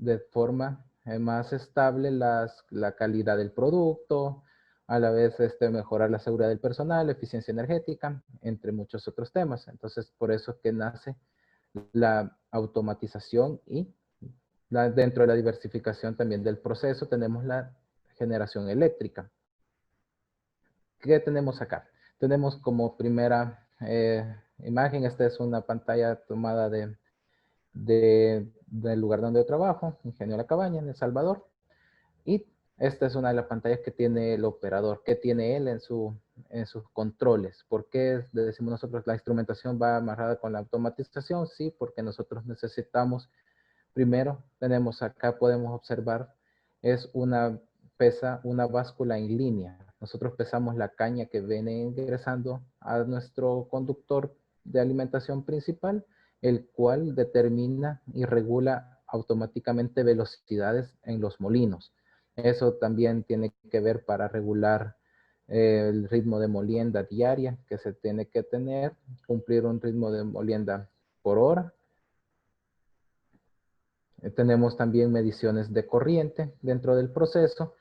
de forma más estable la calidad del producto, a la vez mejorar la seguridad del personal, eficiencia energética, entre muchos otros temas. Entonces, por eso es que nace la automatización y dentro de la diversificación también del proceso tenemos la generación eléctrica. ¿Qué tenemos acá? Tenemos como primera imagen, esta es una pantalla tomada del lugar donde yo trabajo, Ingenio La Cabaña, en El Salvador. Y esta es una de las pantallas que tiene el operador, que tiene él en sus controles. ¿Por qué decimos nosotros la instrumentación va amarrada con la automatización? Sí, porque nosotros necesitamos, primero tenemos acá, podemos observar, es una báscula en línea. Nosotros pesamos la caña que viene ingresando a nuestro conductor de alimentación principal, el cual determina y regula automáticamente velocidades en los molinos. Eso también tiene que ver para regular el ritmo de molienda diaria que se tiene que tener, cumplir un ritmo de molienda por hora. Tenemos también mediciones de corriente dentro del proceso.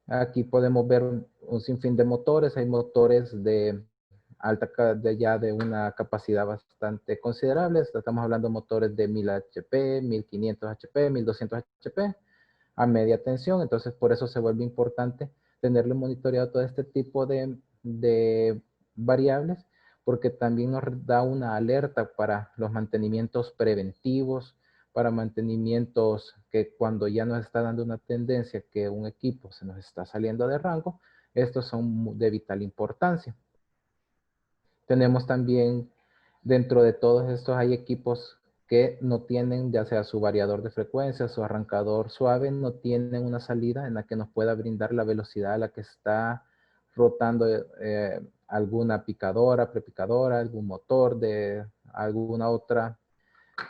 Aquí podemos ver un sinfín de motores. Hay motores de ya de una capacidad bastante considerable. Estamos hablando de motores de 1000 HP, 1500 HP, 1200 HP a media tensión. Entonces, por eso se vuelve importante tenerle monitoreado todo este tipo de variables, porque también nos da una alerta para los mantenimientos preventivos, para mantenimientos que cuando ya nos está dando una tendencia que un equipo se nos está saliendo de rango, estos son de vital importancia. Tenemos también, dentro de todos estos hay equipos que no tienen, ya sea su variador de frecuencia, su arrancador suave, no tienen una salida en la que nos pueda brindar la velocidad a la que está rotando alguna picadora, prepicadora, algún motor de alguna otra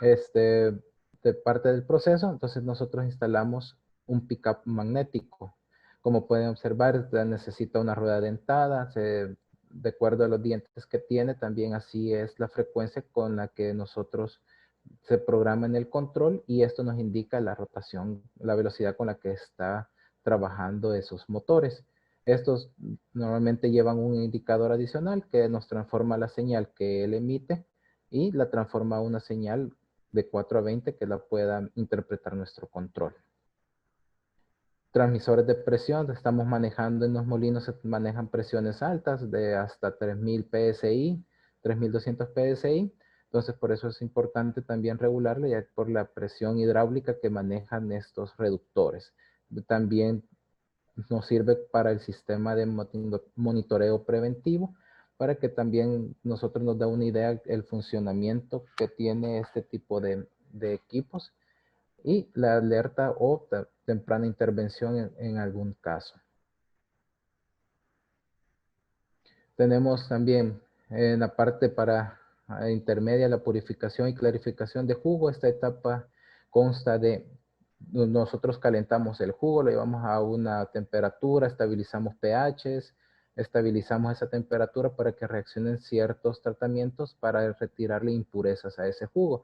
de parte del proceso. Entonces nosotros instalamos un pickup magnético. Como pueden observar, necesita una rueda dentada, de acuerdo a los dientes que tiene, también así es la frecuencia con la que nosotros se programa en el control, y esto nos indica la rotación, la velocidad con la que está trabajando esos motores. Estos normalmente llevan un indicador adicional que nos transforma la señal que él emite y la transforma a una señal de 4 a 20 que la pueda interpretar nuestro control. Transmisores de presión, estamos manejando en los molinos, se manejan presiones altas de hasta 3000 PSI, 3200 PSI. Entonces, por eso es importante también regularle, ya por la presión hidráulica que manejan estos reductores. También nos sirve para el sistema de monitoreo preventivo, para que también nosotros nos da una idea el funcionamiento que tiene este tipo de equipos y la alerta o temprana intervención en algún caso. Tenemos también en la parte para intermedia la purificación y clarificación de jugo. Esta etapa consta de nosotros calentamos el jugo, lo llevamos a una temperatura, estabilizamos pHs, estabilizamos esa temperatura para que reaccionen ciertos tratamientos para retirarle impurezas a ese jugo.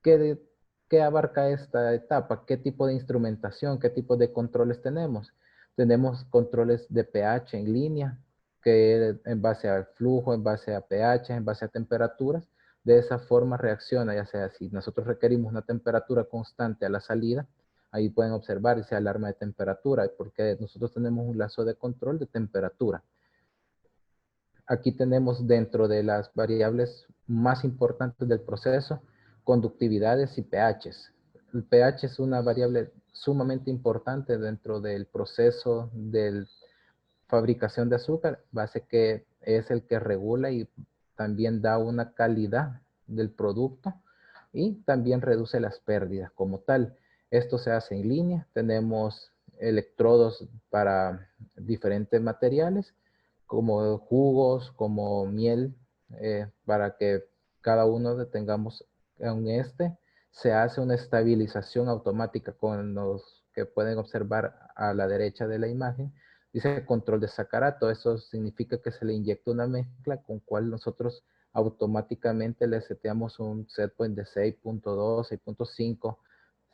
¿Qué abarca esta etapa? ¿Qué tipo de instrumentación? ¿Qué tipo de controles tenemos? Tenemos controles de pH en línea, que en base al flujo, en base a pH, en base a temperaturas, de esa forma reacciona, ya sea si nosotros requerimos una temperatura constante a la salida, ahí pueden observar esa alarma de temperatura, porque nosotros tenemos un lazo de control de temperatura. Aquí tenemos dentro de las variables más importantes del proceso, conductividades y pHs. El pH es una variable sumamente importante dentro del proceso de fabricación de azúcar, base que es el que regula y también da una calidad del producto y también reduce las pérdidas como tal. Esto se hace en línea, tenemos electrodos para diferentes materiales como jugos, como miel, para que cada uno tengamos se hace una estabilización automática con los que pueden observar a la derecha de la imagen. Dice control de sacarato, eso significa que se le inyecta una mezcla con cual nosotros automáticamente le seteamos un set point de 6.2, 6.5,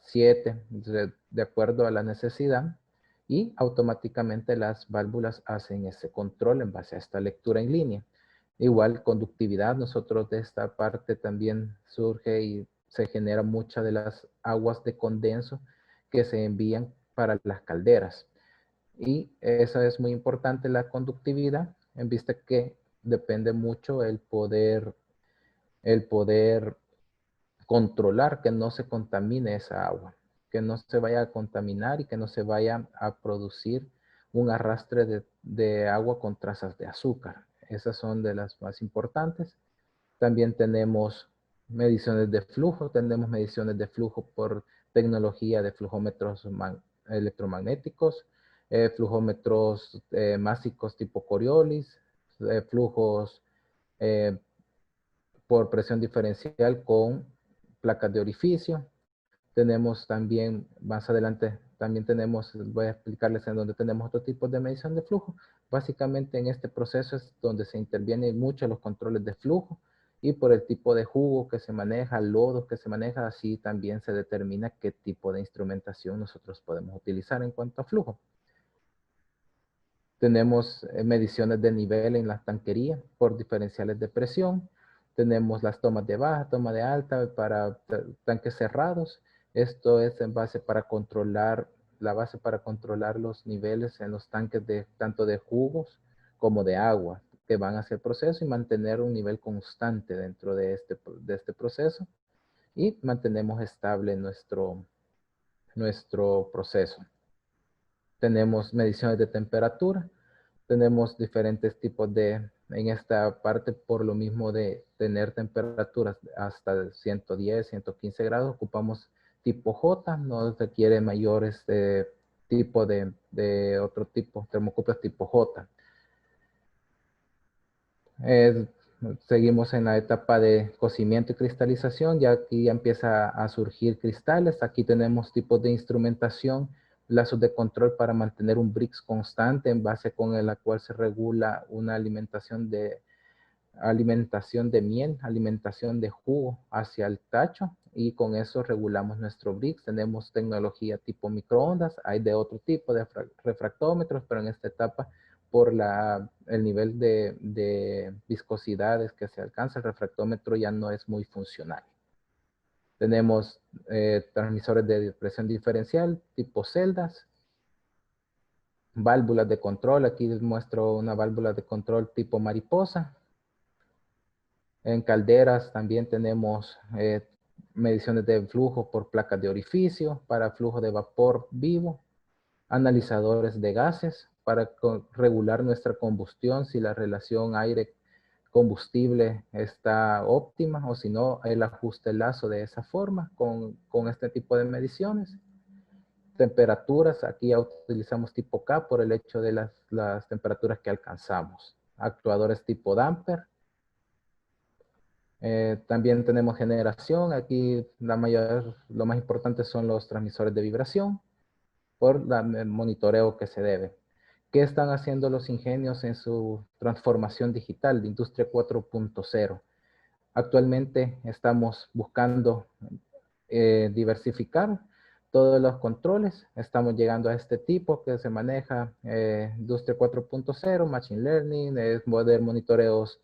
7, de acuerdo a la necesidad, y automáticamente las válvulas hacen ese control en base a esta lectura en línea. Igual conductividad, nosotros de esta parte también surge y se genera mucha de las aguas de condenso que se envían para las calderas. Y esa es muy importante, la conductividad, en vista que depende mucho el poder controlar que no se contamine esa agua, que no se vaya a contaminar y que no se vaya a producir un arrastre de agua con trazas de azúcar. Esas son de las más importantes. También tenemos mediciones de flujo, tenemos mediciones de flujo por tecnología de flujómetros electromagnéticos, flujómetros másicos tipo Coriolis, flujos eh, por presión diferencial con placas de orificio. Tenemos también, más adelante, también tenemos, voy a explicarles en donde tenemos otro tipo de medición de flujo. Básicamente en este proceso es donde se intervienen mucho los controles de flujo y por el tipo de jugo que se maneja, lodo que se maneja, así también se determina qué tipo de instrumentación nosotros podemos utilizar en cuanto a flujo. Tenemos mediciones de nivel en la tanquería por diferenciales de presión. Tenemos las tomas de baja, toma de alta para tanques cerrados. Esto es en base para controlar, la base para controlar los niveles en los tanques de tanto de jugos como de agua que van hacia el proceso y mantener un nivel constante dentro de este proceso y mantenemos estable nuestro proceso. Tenemos mediciones de temperatura. Tenemos diferentes tipos en esta parte, por lo mismo de tener temperaturas hasta 110, 115 grados, ocupamos tipo J, no requiere mayores tipo de otro tipo, termocopias tipo J. Eh, Seguimos en la etapa de cocimiento y cristalización, ya aquí ya empieza a surgir cristales. Aquí tenemos tipos de instrumentación, lazos de control para mantener un Brix constante en base con la cual se regula una alimentación de miel, alimentación de jugo hacia el tacho y con eso regulamos nuestro Brix. Tenemos tecnología tipo microondas, hay de otro tipo de refractómetros, pero en esta etapa por el nivel de viscosidades que se alcanza, el refractómetro ya no es muy funcional. Tenemos transmisores de presión diferencial tipo celdas, válvulas de control. Aquí les muestro una válvula de control tipo mariposa. En calderas también tenemos mediciones de flujo por placas de orificio para flujo de vapor vivo, analizadores de gases para regular nuestra combustión, si la relación aire-combustible está óptima o si no, el ajuste lazo de esa forma con este tipo de mediciones. Temperaturas, aquí ya utilizamos tipo K por el hecho de las temperaturas que alcanzamos. Actuadores tipo damper. También tenemos generación, aquí lo más importante son los transmisores de vibración por el monitoreo que se debe. ¿Qué están haciendo los ingenios en su transformación digital de Industria 4.0? Actualmente estamos buscando diversificar todos los controles. Estamos llegando a este tipo que se maneja Industria 4.0, Machine Learning, es poder monitoreos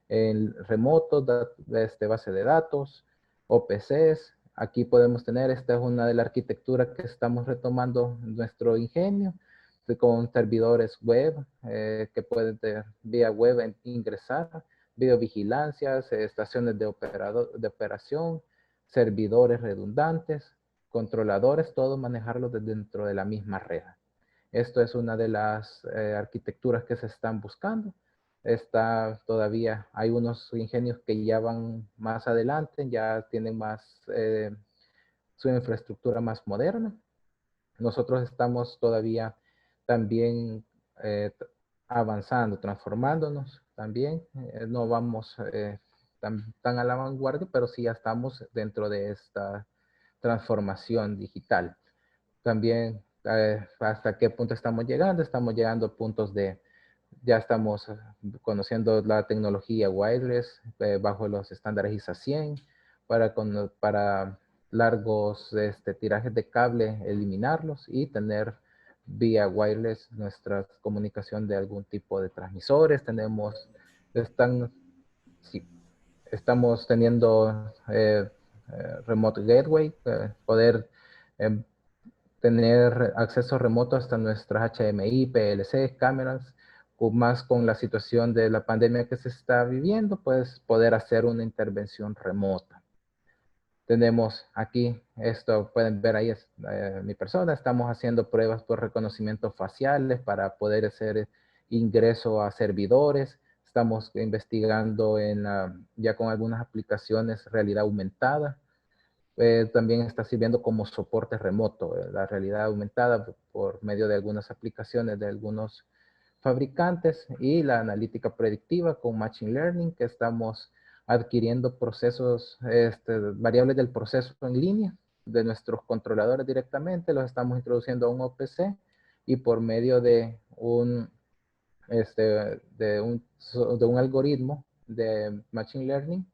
en remotos, base de datos, OPCs. Aquí podemos tener, esta es una de las arquitecturas que estamos retomando en nuestro ingenio, con servidores web que pueden vía web ingresar, videovigilancias, estaciones de operación, servidores redundantes, controladores, todo manejarlo dentro de la misma red. Esto es una de las arquitecturas que se están buscando. Hay unos ingenios que ya van más adelante, ya tienen su infraestructura más moderna. Nosotros estamos todavía también avanzando, transformándonos también. No vamos tan a la vanguardia, pero sí ya estamos dentro de esta transformación digital. También hasta qué punto estamos llegando a puntos ya estamos conociendo la tecnología wireless bajo los estándares ISA 100 para largos tirajes de cable, eliminarlos y tener vía wireless nuestra comunicación de algún tipo de transmisores. Sí, estamos teniendo remote gateway, poder tener acceso remoto hasta nuestras HMI, PLC, cámaras, más con la situación de la pandemia que se está viviendo, pues poder hacer una intervención remota. Tenemos aquí, esto pueden ver ahí es mi persona, estamos haciendo pruebas por reconocimiento faciales para poder hacer ingreso a servidores. Estamos investigando ya con algunas aplicaciones realidad aumentada. También está sirviendo como soporte remoto, la realidad aumentada por medio de algunas aplicaciones de algunos fabricantes y la analítica predictiva con Machine Learning, que estamos adquiriendo procesos, variables del proceso en línea de nuestros controladores directamente, los estamos introduciendo a un OPC y por medio de un algoritmo de Machine Learning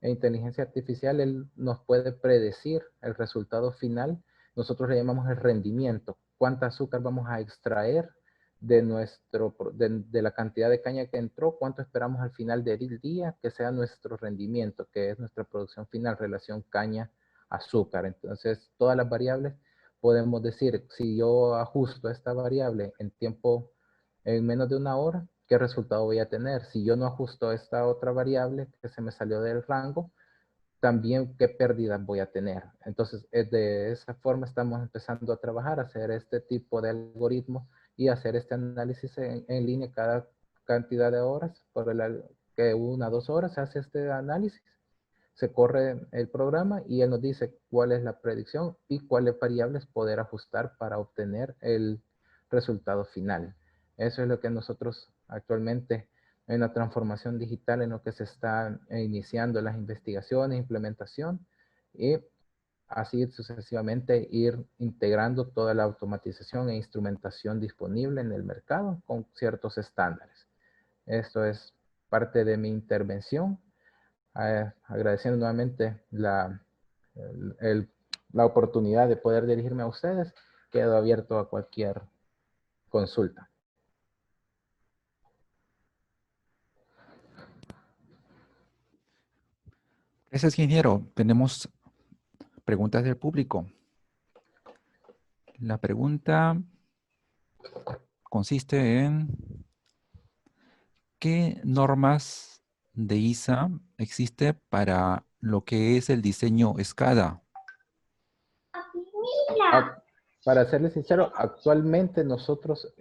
e inteligencia artificial, él nos puede predecir el resultado final. Nosotros le llamamos el rendimiento. Cuánta azúcar vamos a extraer de la cantidad de caña que entró, cuánto esperamos al final del día que sea nuestro rendimiento, que es nuestra producción final, relación caña-azúcar. Entonces, todas las variables podemos decir, si yo ajusto esta variable en menos de una hora, ¿qué resultado voy a tener? Si yo no ajusto esta otra variable que se me salió del rango, también qué pérdidas voy a tener. Entonces, de esa forma estamos empezando a trabajar, a hacer este tipo de algoritmos y hacer este análisis en línea cada cantidad de horas, que 1 a 2 horas se hace este análisis, se corre el programa y él nos dice cuál es la predicción y cuáles variables poder ajustar para obtener el resultado final. Eso es lo que nosotros actualmente en la transformación digital en lo que se está iniciando las investigaciones, implementación y así sucesivamente ir integrando toda la automatización e instrumentación disponible en el mercado con ciertos estándares. Esto es parte de mi intervención. Agradeciendo nuevamente la oportunidad de poder dirigirme a ustedes. Quedo abierto a cualquier consulta. Gracias, ingeniero. Tenemos preguntas del público. La pregunta consiste en ¿qué normas de ISA existe para lo que es el diseño SCADA? Para serles sincero, actualmente nosotros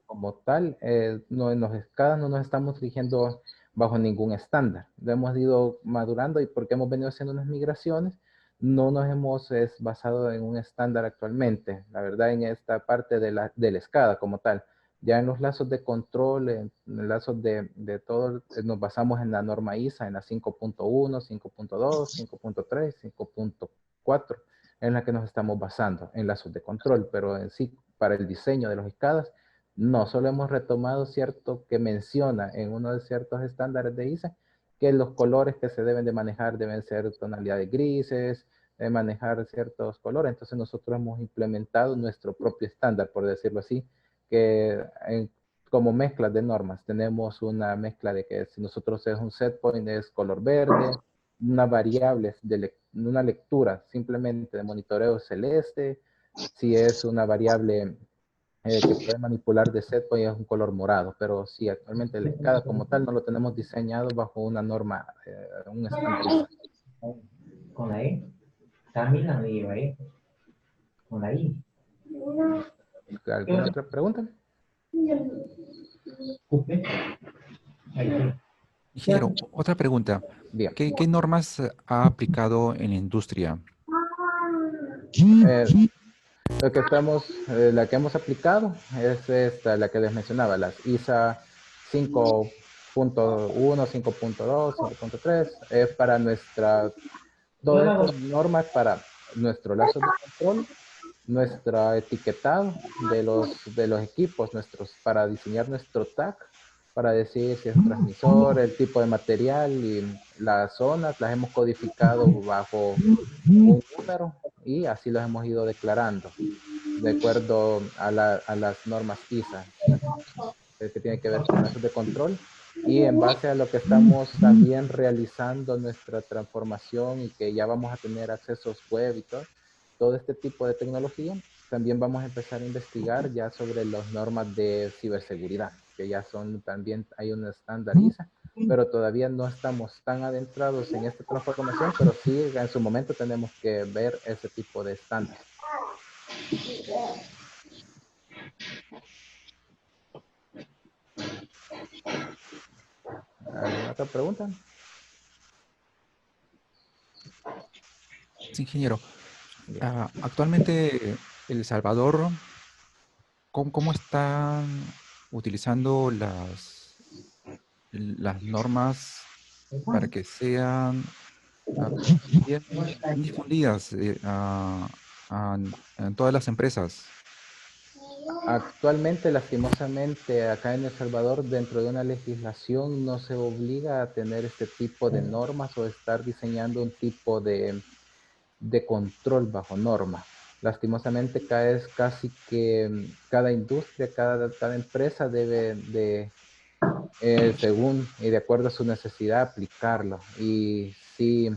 como tal, en los SCADA no nos estamos rigiendo bajo ningún estándar. Lo hemos ido madurando y porque hemos venido haciendo unas migraciones, no nos hemos basado en un estándar actualmente. La verdad, en esta parte del SCADA como tal. Ya en los lazos de control, en lazos de todo, nos basamos en la norma ISA, en la 5.1, 5.2, 5.3, 5.4 en la que nos estamos basando en lazos de control, pero en sí, para el diseño de los SCADAs, no, solo hemos retomado cierto que menciona en uno de ciertos estándares de ISA que los colores que se deben de manejar deben ser tonalidades grises, manejar ciertos colores. Entonces nosotros hemos implementado nuestro propio estándar, por decirlo así, que como mezclas de normas. Tenemos una mezcla de que si nosotros es un set point es color verde, una variable una lectura simplemente de monitoreo celeste, si es una variable que puede manipular de set point es un color morado, pero sí, actualmente el SCADA como tal no lo tenemos diseñado bajo una norma, un estándar. Con la E, también la lleva E. Con la I. ¿Alguna otra pregunta? Ingeniero, otra pregunta. Bien. ¿Qué normas ha aplicado en la industria? La que hemos aplicado es esta, la que les mencionaba, las ISA 5.1, 5.2, 5.3, es para todas estas normas para nuestro lazo de control, nuestro etiquetado de los equipos, para diseñar nuestro tag, para decir si es un transmisor, el tipo de material y las zonas, las hemos codificado bajo un número y así los hemos ido declarando de acuerdo a las normas ISA, que tiene que ver con eso de control. Y en base a lo que estamos también realizando nuestra transformación y que ya vamos a tener accesos web y todo este tipo de tecnología, también vamos a empezar a investigar ya sobre las normas de ciberseguridad, que ya son también, hay un estándar ISA, pero todavía no estamos tan adentrados en esta transformación, pero sí en su momento tenemos que ver ese tipo de estándares. ¿Alguna otra pregunta? Sí, ingeniero. Actualmente, El Salvador, ¿cómo están utilizando las normas para que sean bien difundidas en todas las empresas? Actualmente, lastimosamente, acá en El Salvador, dentro de una legislación no se obliga a tener este tipo de normas o estar diseñando un tipo de control bajo norma. Lastimosamente, acá es casi que cada industria, cada empresa debe de, según y de acuerdo a su necesidad, aplicarlo. Y sí,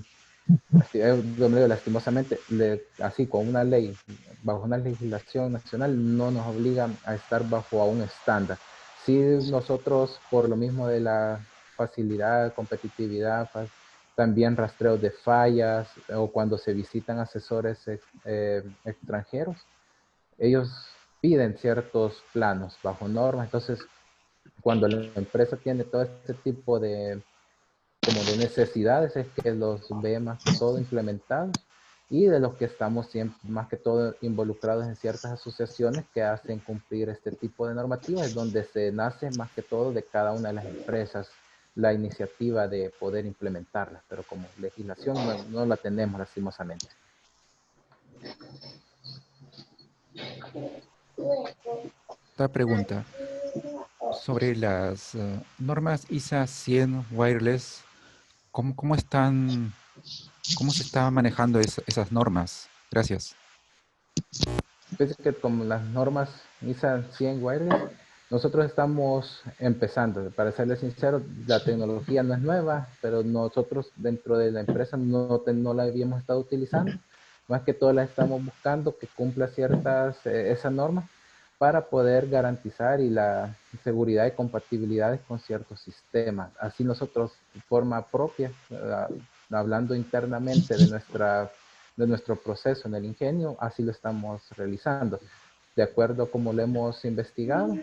lastimosamente, así con una ley, bajo una legislación nacional, no nos obliga a estar bajo a un estándar. Sí, nosotros, por lo mismo de la facilidad, competitividad, también rastreo de fallas, o cuando se visitan asesores extranjeros, ellos piden ciertos planos bajo normas. Entonces, cuando la empresa tiene todo este tipo de como de necesidades, es que los ve más que todo implementados, y de los que estamos siempre más que todo involucrados en ciertas asociaciones que hacen cumplir este tipo de normativas, es donde se nace más que todo de cada una de las empresas la iniciativa de poder implementarlas, pero como legislación no la tenemos lastimosamente. Otra pregunta sobre las normas ISA 100 Wireless. ¿Cómo se están manejando esas normas? Gracias. Fíjense que como las normas ISA 100 Wireless, nosotros estamos empezando. Para serles sincero, la tecnología no es nueva, pero nosotros dentro de la empresa no la habíamos estado utilizando. Más que todo la estamos buscando que cumpla ciertas, esas normas para poder garantizar y la seguridad y compatibilidades con ciertos sistemas. Así nosotros, de forma propia, hablando internamente de nuestro proceso en el ingenio, así lo estamos realizando. De acuerdo a cómo lo hemos investigado,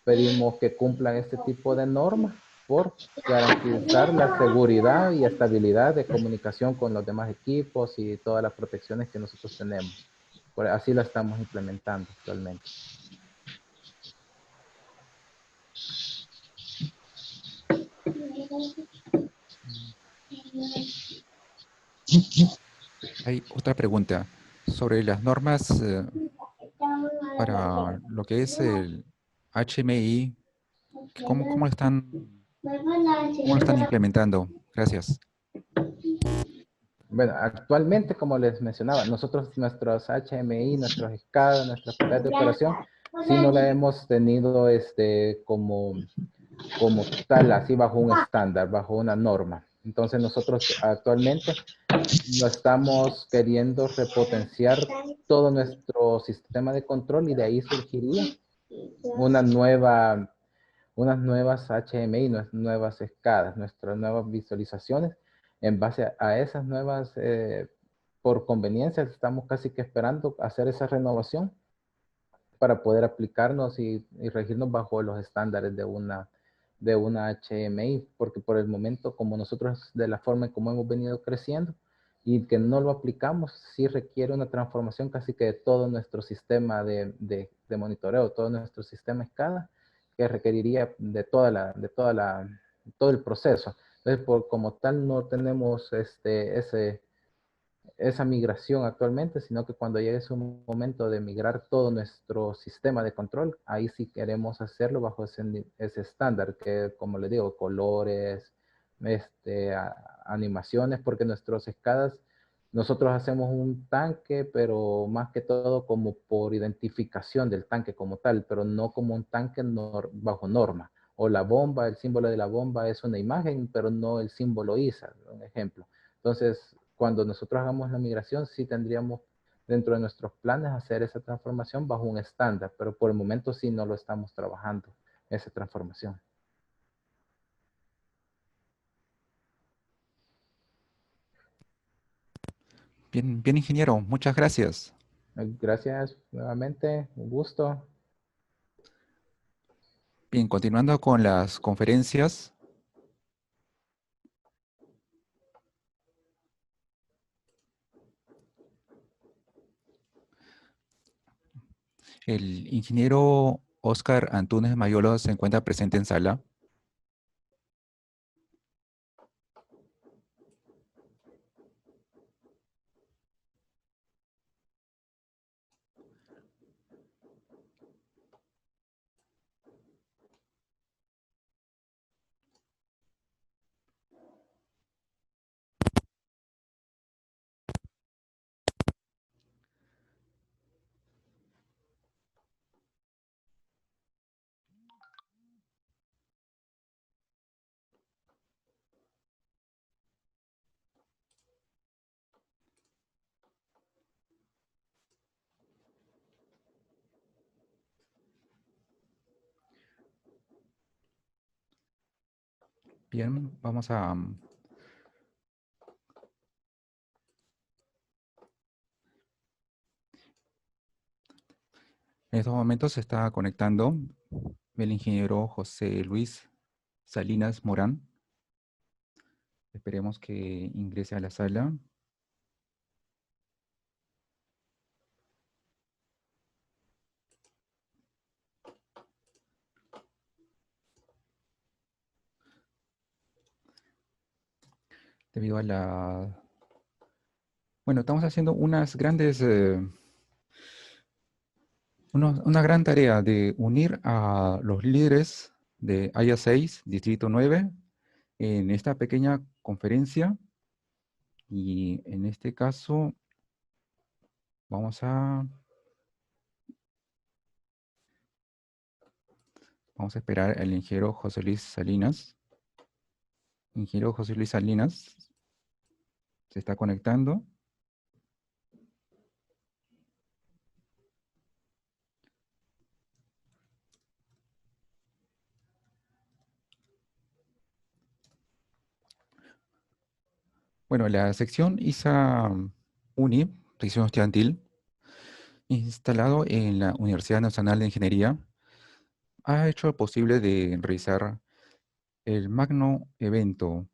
pedimos que cumplan este tipo de normas por garantizar la seguridad y estabilidad de comunicación con los demás equipos y todas las protecciones que nosotros tenemos. Así lo estamos implementando actualmente. Hay otra pregunta sobre las normas para lo que es el HMI. ¿Cómo lo están implementando? Gracias. Bueno, actualmente, como les mencionaba, nosotros nuestros HMI, nuestros SCADA, nuestras tareas de operación, sí no la hemos tenido como tal, así bajo un estándar, bajo una norma. Entonces nosotros actualmente lo estamos queriendo repotenciar todo nuestro sistema de control, y de ahí surgiría una unas nuevas HMI, nuevas escalas, nuestras nuevas visualizaciones. En base a esas nuevas, por conveniencia, estamos casi que esperando hacer esa renovación para poder aplicarnos y regirnos bajo los estándares de una HMI, porque por el momento, como nosotros de la forma en como hemos venido creciendo y que no lo aplicamos, sí requiere una transformación casi que de todo nuestro sistema de monitoreo, todo nuestro sistema SCADA, que requeriría todo el proceso. Entonces, como tal, no tenemos esa migración actualmente, sino que cuando llegue su momento de migrar todo nuestro sistema de control, ahí sí queremos hacerlo bajo ese estándar, que como les digo, colores, animaciones, porque nuestros escadas Nosotros hacemos un tanque, pero más que todo como por identificación del tanque como tal, pero no como un tanque bajo norma. O la bomba, el símbolo de la bomba es una imagen, pero no el símbolo ISA, un ejemplo. Entonces, cuando nosotros hagamos la migración, sí tendríamos dentro de nuestros planes hacer esa transformación bajo un estándar, pero por el momento sí no lo estamos trabajando, esa transformación. Bien, bien, ingeniero, muchas gracias. Gracias nuevamente, un gusto. Bien, continuando con las conferencias, el ingeniero Oscar Antúnez Mayolo se encuentra presente en sala. Bien, vamos a... En estos momentos se está conectando el ingeniero José Luis Salinas Morán. Esperemos que ingrese a la sala. Debido a la... Bueno, estamos haciendo unas grandes... una gran tarea de unir a los líderes de AYA 6, Distrito 9, en esta pequeña conferencia. Y en este caso vamos a esperar al ingeniero José Luis Salinas. Ingeniero José Luis Salinas se está conectando. Bueno, la sección ISA UNI, sección estudiantil, instalado en la Universidad Nacional de Ingeniería, ha hecho lo posible de realizar el magno evento.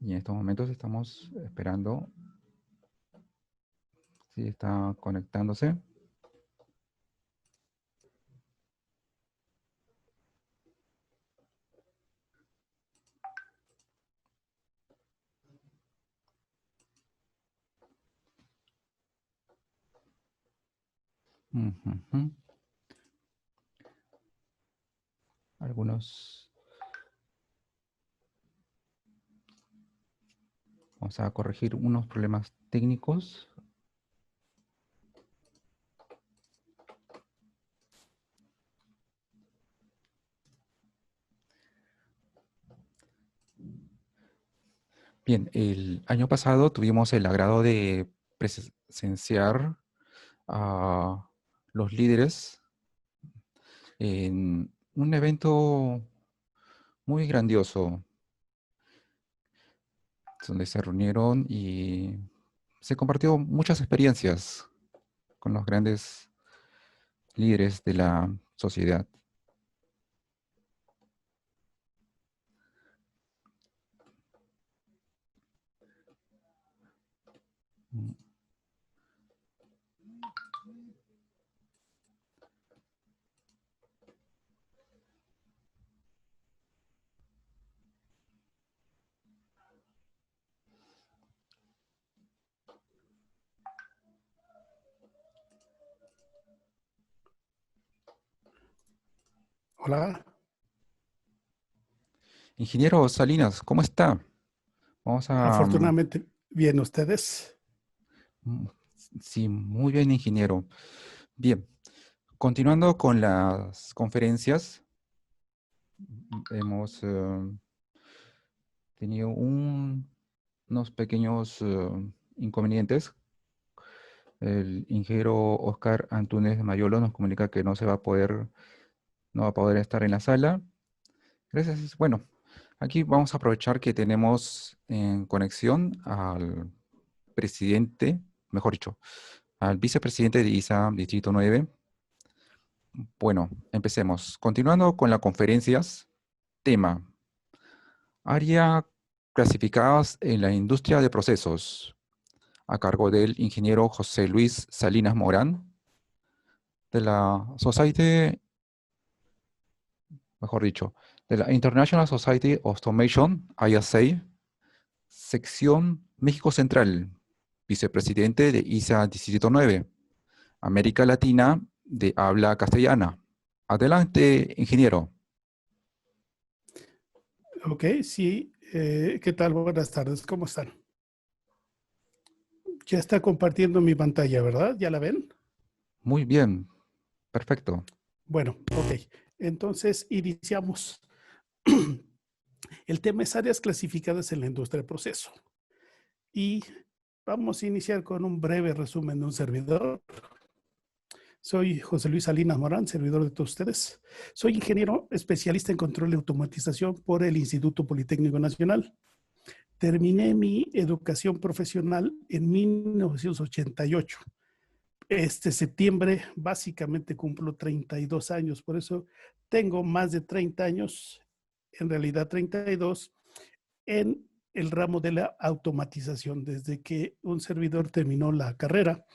Y en estos momentos estamos esperando si está conectándose. Ujujú. Algunos... Vamos a corregir unos problemas técnicos. Bien, el año pasado tuvimos el agrado de presenciar a los líderes en un evento muy grandioso, donde se reunieron y se compartió muchas experiencias con los grandes líderes de la sociedad. Hola, Ingeniero Salinas, ¿cómo está? Vamos a... afortunadamente, Bien, ¿ustedes? Mm, Sí, muy bien, ingeniero. Bien, continuando con las conferencias, hemos tenido unos pequeños inconvenientes. El ingeniero Oscar Antúnez Mayolo nos comunica que no va a poder estar en la sala. Gracias. Bueno, aquí vamos a aprovechar que tenemos en conexión al presidente, mejor dicho, al vicepresidente de ISA Distrito 9. Bueno, empecemos. Continuando con las conferencias, tema, área clasificadas en la industria de procesos, a cargo del ingeniero José Luis Salinas Morán, de la Society, mejor dicho, de la International Society of Automation, ISA, sección México Central, vicepresidente de ISA Distrito 9, América Latina de habla castellana. Adelante, ingeniero. Ok, sí. ¿Qué tal? Buenas tardes, ¿cómo están? Ya está compartiendo mi pantalla, ¿verdad? ¿Ya la ven? Muy bien, perfecto. Bueno, ok. Entonces, iniciamos. El tema es áreas clasificadas en la industria de proceso. Y vamos a iniciar con un breve resumen de un servidor. Soy José Luis Salinas Morán, servidor de todos ustedes. Soy ingeniero especialista en control y automatización por el Instituto Politécnico Nacional. Terminé mi educación profesional en 1988. Este septiembre básicamente cumplo 32 años, por eso tengo más de 30 años, en realidad 32, en el ramo de la automatización. Desde que un servidor terminó la carrera,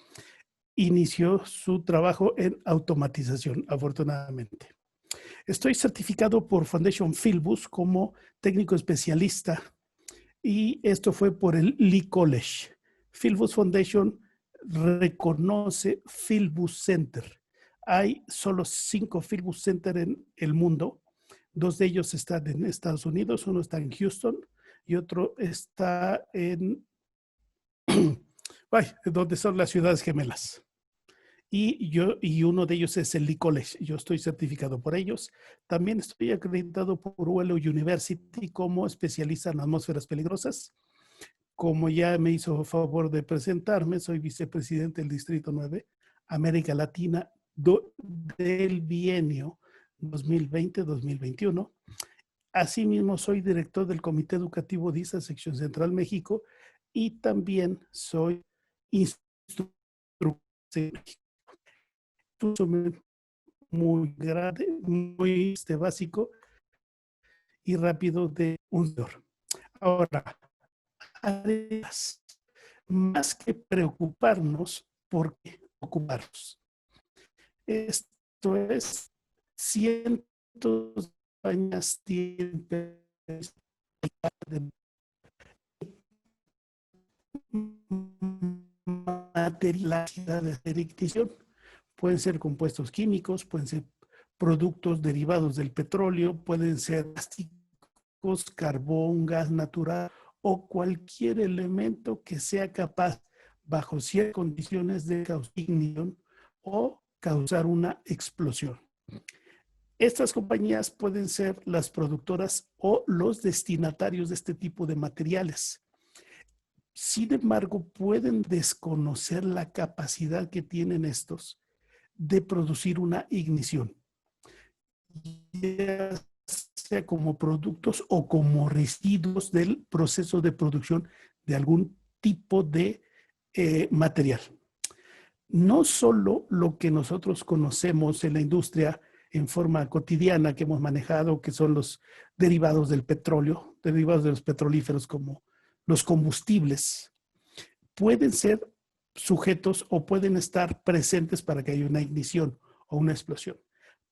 inició su trabajo en automatización, afortunadamente. Estoy certificado por Foundation Philbus como técnico especialista y esto fue por el Lee College. Philbus Foundation reconoce Philbus Center. Hay solo 5 Philbus Center en el mundo. 2 de ellos están en Estados Unidos, uno está en Houston y otro está en donde son las ciudades gemelas. Y uno de ellos es el Lee College. Yo estoy certificado por ellos. También estoy acreditado por ULO University como especialista en atmósferas peligrosas. Como ya me hizo favor de presentarme, soy vicepresidente del Distrito 9, América Latina, del bienio 2020-2021. Asimismo, soy director del Comité Educativo de ISA Sección Central México y también soy instructor en México. Muy grande, muy básico y rápido de un sector. Ahora, además, más que preocuparnos, ¿por qué ocuparnos? Esto es, cientos de años tienen materialidad de ignición. Pueden ser compuestos químicos, pueden ser productos derivados del petróleo, pueden ser plásticos, carbón, gas natural o cualquier elemento que sea capaz, bajo ciertas condiciones, de causar ignición o causar una explosión. Estas compañías pueden ser las productoras o los destinatarios de este tipo de materiales. Sin embargo, pueden desconocer la capacidad que tienen estos de producir una ignición, ya sea como productos o como residuos del proceso de producción de algún tipo de material. No solo lo que nosotros conocemos en la industria en forma cotidiana que hemos manejado, que son los derivados del petróleo, derivados de los petrolíferos como los combustibles, pueden ser sujetos o pueden estar presentes para que haya una ignición o una explosión.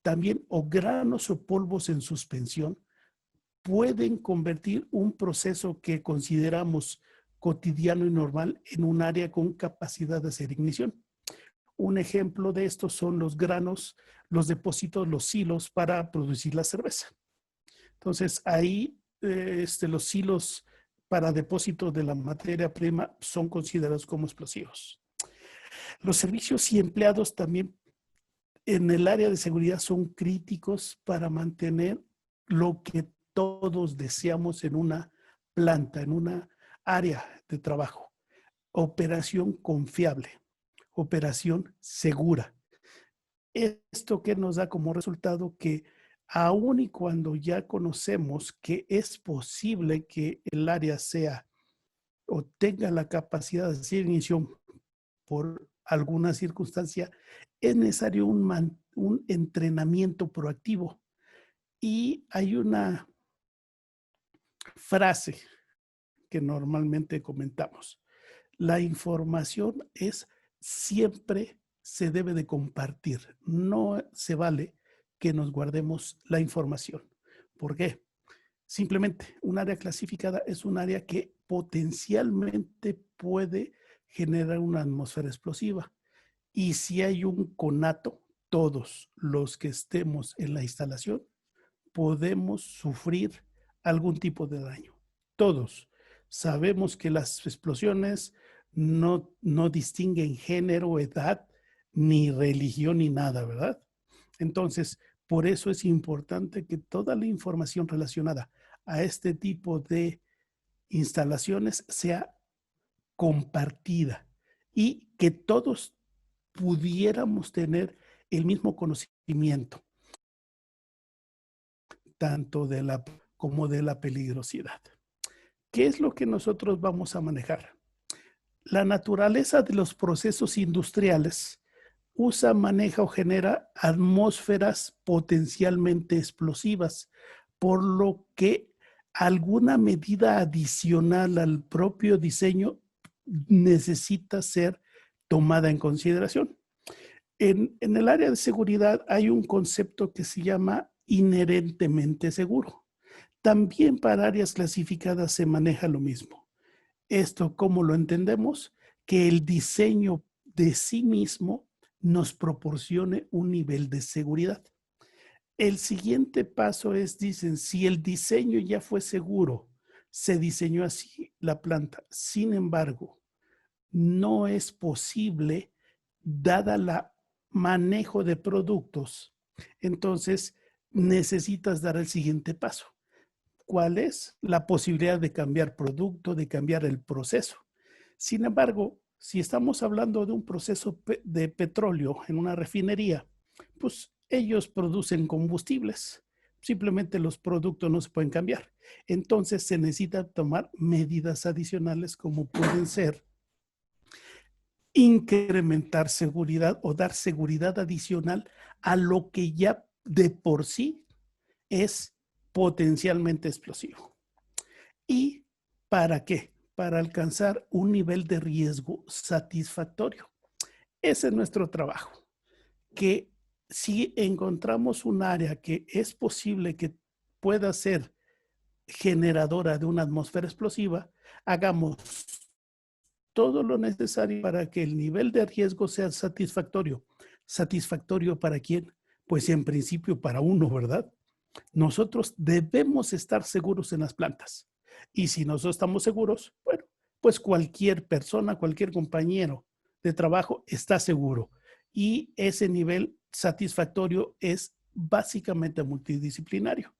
También, o granos o polvos en suspensión pueden convertir un proceso que consideramos cotidiano y normal en un área con capacidad de hacer ignición. Un ejemplo de esto son los granos, los depósitos, los silos para producir la cerveza. Entonces, ahí los silos para depósito de la materia prima son considerados como explosivos. Los servicios y empleados también en el área de seguridad son críticos para mantener lo que todos deseamos en una planta, en una área de trabajo. Operación confiable, operación segura. Esto que nos da como resultado que aun y cuando ya conocemos que es posible que el área sea o tenga la capacidad de hacer inicio por alguna circunstancia, es necesario un entrenamiento proactivo. Y hay una frase que normalmente comentamos. La información es siempre se debe de compartir. No se vale que nos guardemos la información. ¿Por qué? Simplemente un área clasificada es un área que potencialmente puede generar una atmósfera explosiva. Y si hay un conato, todos los que estemos en la instalación podemos sufrir algún tipo de daño. Todos sabemos que las explosiones no distinguen género, edad, ni religión, ni nada, ¿verdad? Entonces, por eso es importante que toda la información relacionada a este tipo de instalaciones sea compartida y que todos pudiéramos tener el mismo conocimiento, tanto de la como de la peligrosidad. ¿Qué es lo que nosotros vamos a manejar? La naturaleza de los procesos industriales usa, maneja o genera atmósferas potencialmente explosivas, por lo que alguna medida adicional al propio diseño necesita ser tomada en consideración. En el área de seguridad hay un concepto que se llama inherentemente seguro. También para áreas clasificadas se maneja lo mismo. Esto, ¿cómo lo entendemos? Que el diseño de sí mismo nos proporcione un nivel de seguridad. El siguiente paso es, dicen, si el diseño ya fue seguro, se diseñó así la planta. Sin embargo, no es posible, dada la manejo de productos, entonces necesitas dar el siguiente paso. ¿Cuál es? La posibilidad de cambiar producto, de cambiar el proceso. Sin embargo, si estamos hablando de un proceso de petróleo en una refinería, pues ellos producen combustibles. Simplemente los productos no se pueden cambiar. Entonces se necesita tomar medidas adicionales como pueden ser incrementar seguridad o dar seguridad adicional a lo que ya de por sí es potencialmente explosivo. ¿Y para qué? Para alcanzar un nivel de riesgo satisfactorio. Ese es nuestro trabajo, que si encontramos un área que es posible que pueda ser generadora de una atmósfera explosiva, hagamos todo lo necesario para que el nivel de riesgo sea satisfactorio. ¿Satisfactorio para quién? Pues en principio para uno, ¿verdad? Nosotros debemos estar seguros en las plantas. Y si nosotros estamos seguros, bueno, pues cualquier persona, cualquier compañero de trabajo está seguro. Y ese nivel satisfactorio es básicamente multidisciplinario.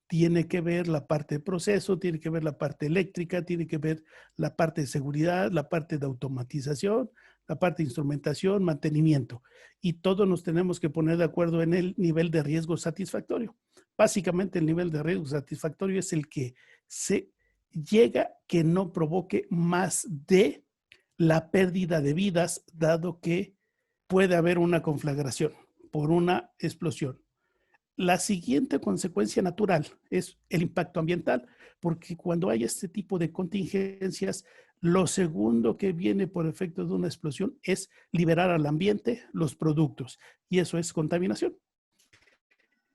Tiene que ver la parte de proceso, tiene que ver la parte eléctrica, tiene que ver la parte de seguridad, la parte de automatización, la parte de instrumentación, mantenimiento. Y todos nos tenemos que poner de acuerdo en el nivel de riesgo satisfactorio. Básicamente el nivel de riesgo satisfactorio es el que se llega que no provoque más de la pérdida de vidas, dado que puede haber una conflagración por una explosión. La siguiente consecuencia natural es el impacto ambiental, porque cuando hay este tipo de contingencias, lo segundo que viene por efecto de una explosión es liberar al ambiente los productos, y eso es contaminación.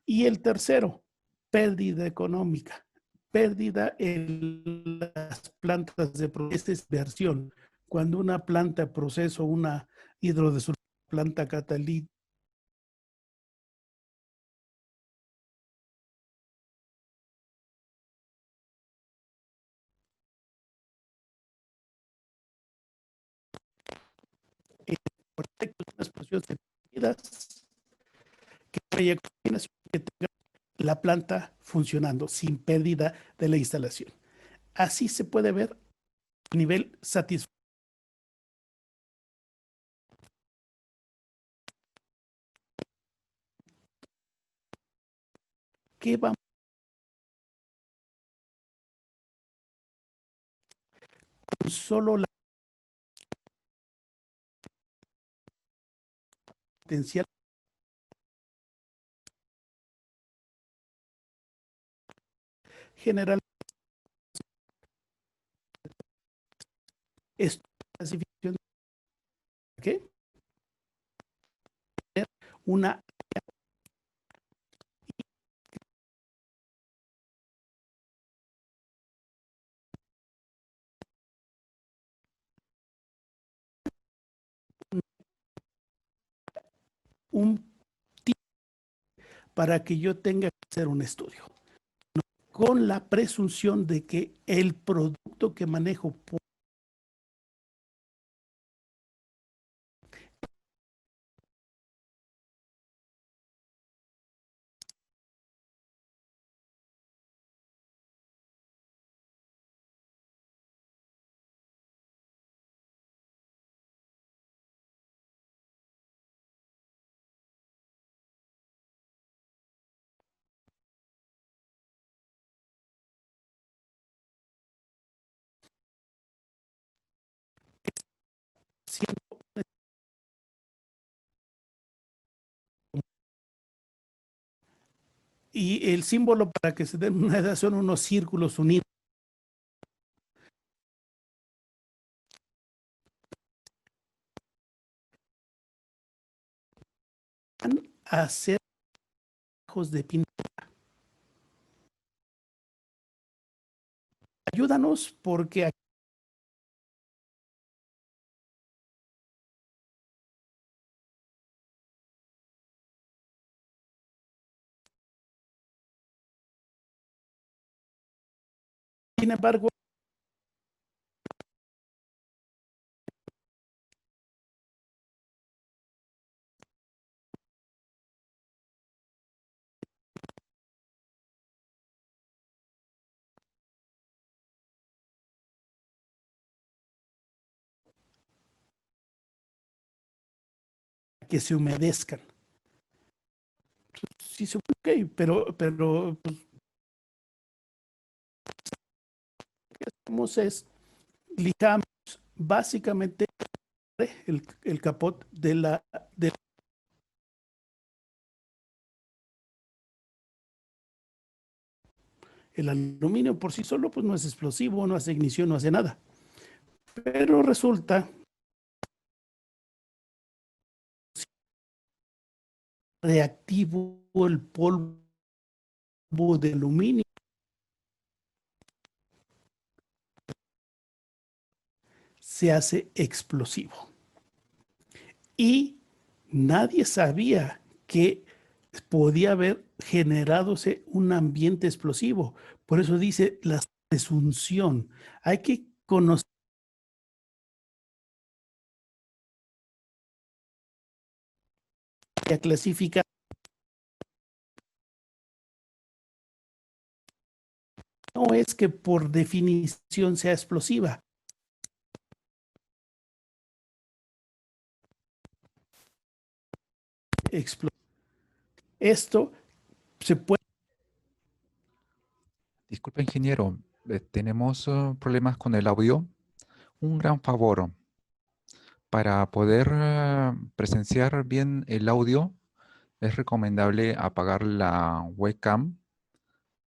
Y el tercero, pérdida económica, pérdida en las plantas de proceso. Esta es inversión. Cuando una planta de proceso, una hidrodesulfuro, planta catalítica, correcto, una explosión de medidas, que haya coordinación, que tenga la planta funcionando sin pérdida de la instalación. Así se puede ver a nivel satisfactorio. ¿Qué vamos con solo la potencial general? Esto clasificación de qué? Una un tip para que yo tenga que hacer un estudio, con la presunción de que el producto que manejo siendo, y el símbolo para que se den una idea son unos círculos unidos a hacer de pintura. Ayúdanos porque aquí, sin embargo, que se humedezcan. Sí, ok, pero pues, lo que hacemos es lijamos básicamente el capot de el aluminio por sí solo, pues no es explosivo, no hace ignición, no hace nada. Pero resulta reactivo el polvo de aluminio, se hace explosivo. Y nadie sabía que podía haber generadose un ambiente explosivo. Por eso dice la presunción. Hay que conocer, clasificar. No es que por definición sea explosiva. Esto se puede. Disculpe, ingeniero, tenemos problemas con el audio. Un gran favor, para poder presenciar bien el audio, es recomendable apagar la webcam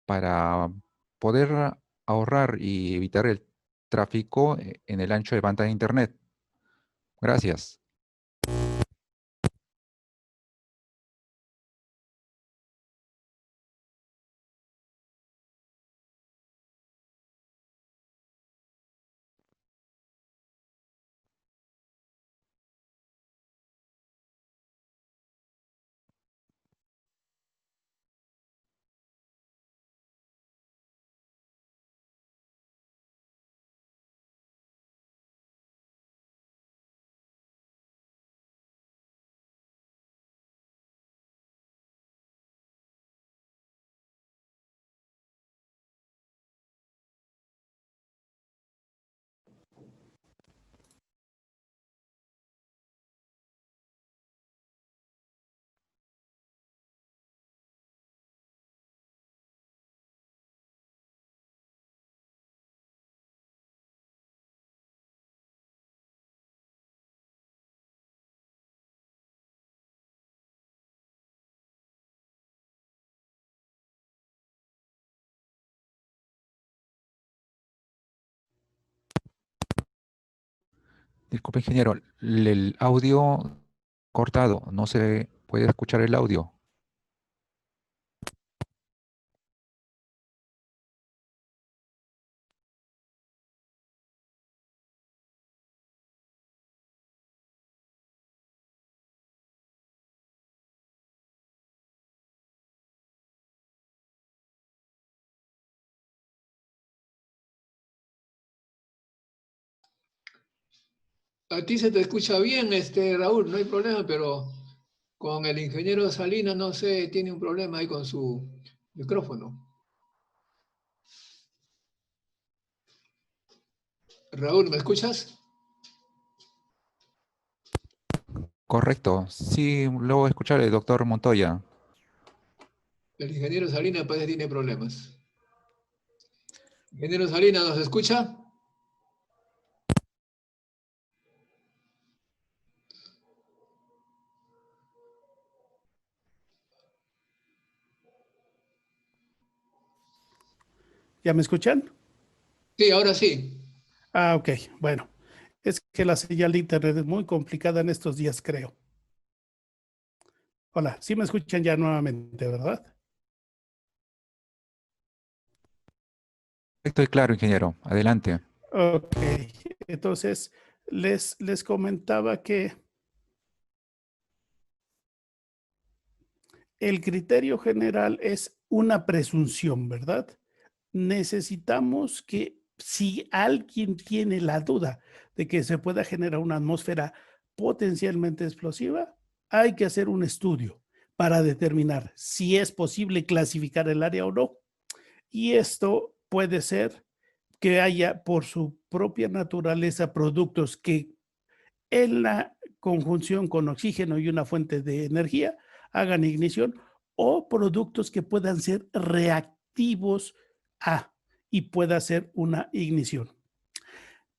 para poder ahorrar y evitar el tráfico en el ancho de banda de Internet. Gracias. Disculpe, ingeniero, el audio cortado, no se puede escuchar el audio. A ti se te escucha bien, Raúl, no hay problema, pero con el ingeniero Salinas, no sé, tiene un problema ahí con su micrófono. Raúl, ¿me escuchas? Correcto. Sí, luego escuchar el doctor Montoya. El ingeniero Salinas parece que tiene problemas. Ingeniero Salinas, ¿nos escucha? ¿Ya me escuchan? Sí, ahora sí. Ah, ok. Bueno, es que la señal de internet es muy complicada en estos días, creo. Hola, sí me escuchan ya nuevamente, ¿verdad? Estoy claro, ingeniero. Adelante. Ok, entonces les comentaba que el criterio general es una presunción, ¿verdad? Necesitamos que si alguien tiene la duda de que se pueda generar una atmósfera potencialmente explosiva, hay que hacer un estudio para determinar si es posible clasificar el área o no. Y esto puede ser que haya por su propia naturaleza productos que en la conjunción con oxígeno y una fuente de energía hagan ignición o productos que puedan ser reactivos a y pueda ser una ignición.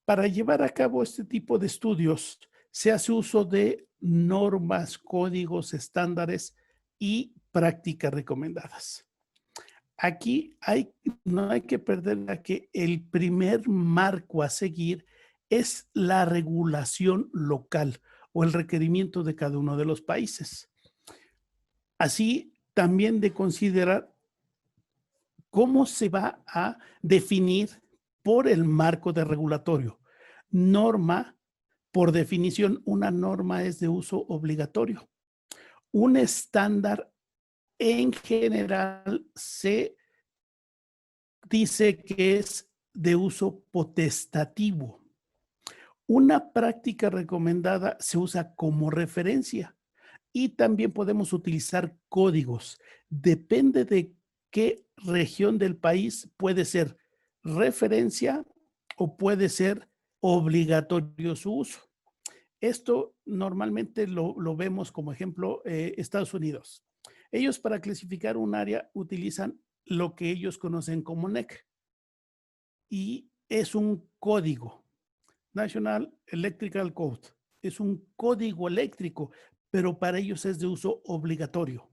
Para llevar a cabo este tipo de estudios se hace uso de normas, códigos, estándares y prácticas recomendadas. Aquí no hay que perder que el primer marco a seguir es la regulación local o el requerimiento de cada uno de los países. Así también de considerar cómo se va a definir por el marco de regulatorio. Norma, por definición, una norma es de uso obligatorio. Un estándar en general se dice que es de uso potestativo. Una práctica recomendada se usa como referencia y también podemos utilizar códigos. Depende de qué región del país puede ser referencia o puede ser obligatorio su uso. Esto normalmente lo vemos como ejemplo Estados Unidos. Ellos para clasificar un área utilizan lo que ellos conocen como NEC y es un código, National Electrical Code. Es un código eléctrico, pero para ellos es de uso obligatorio.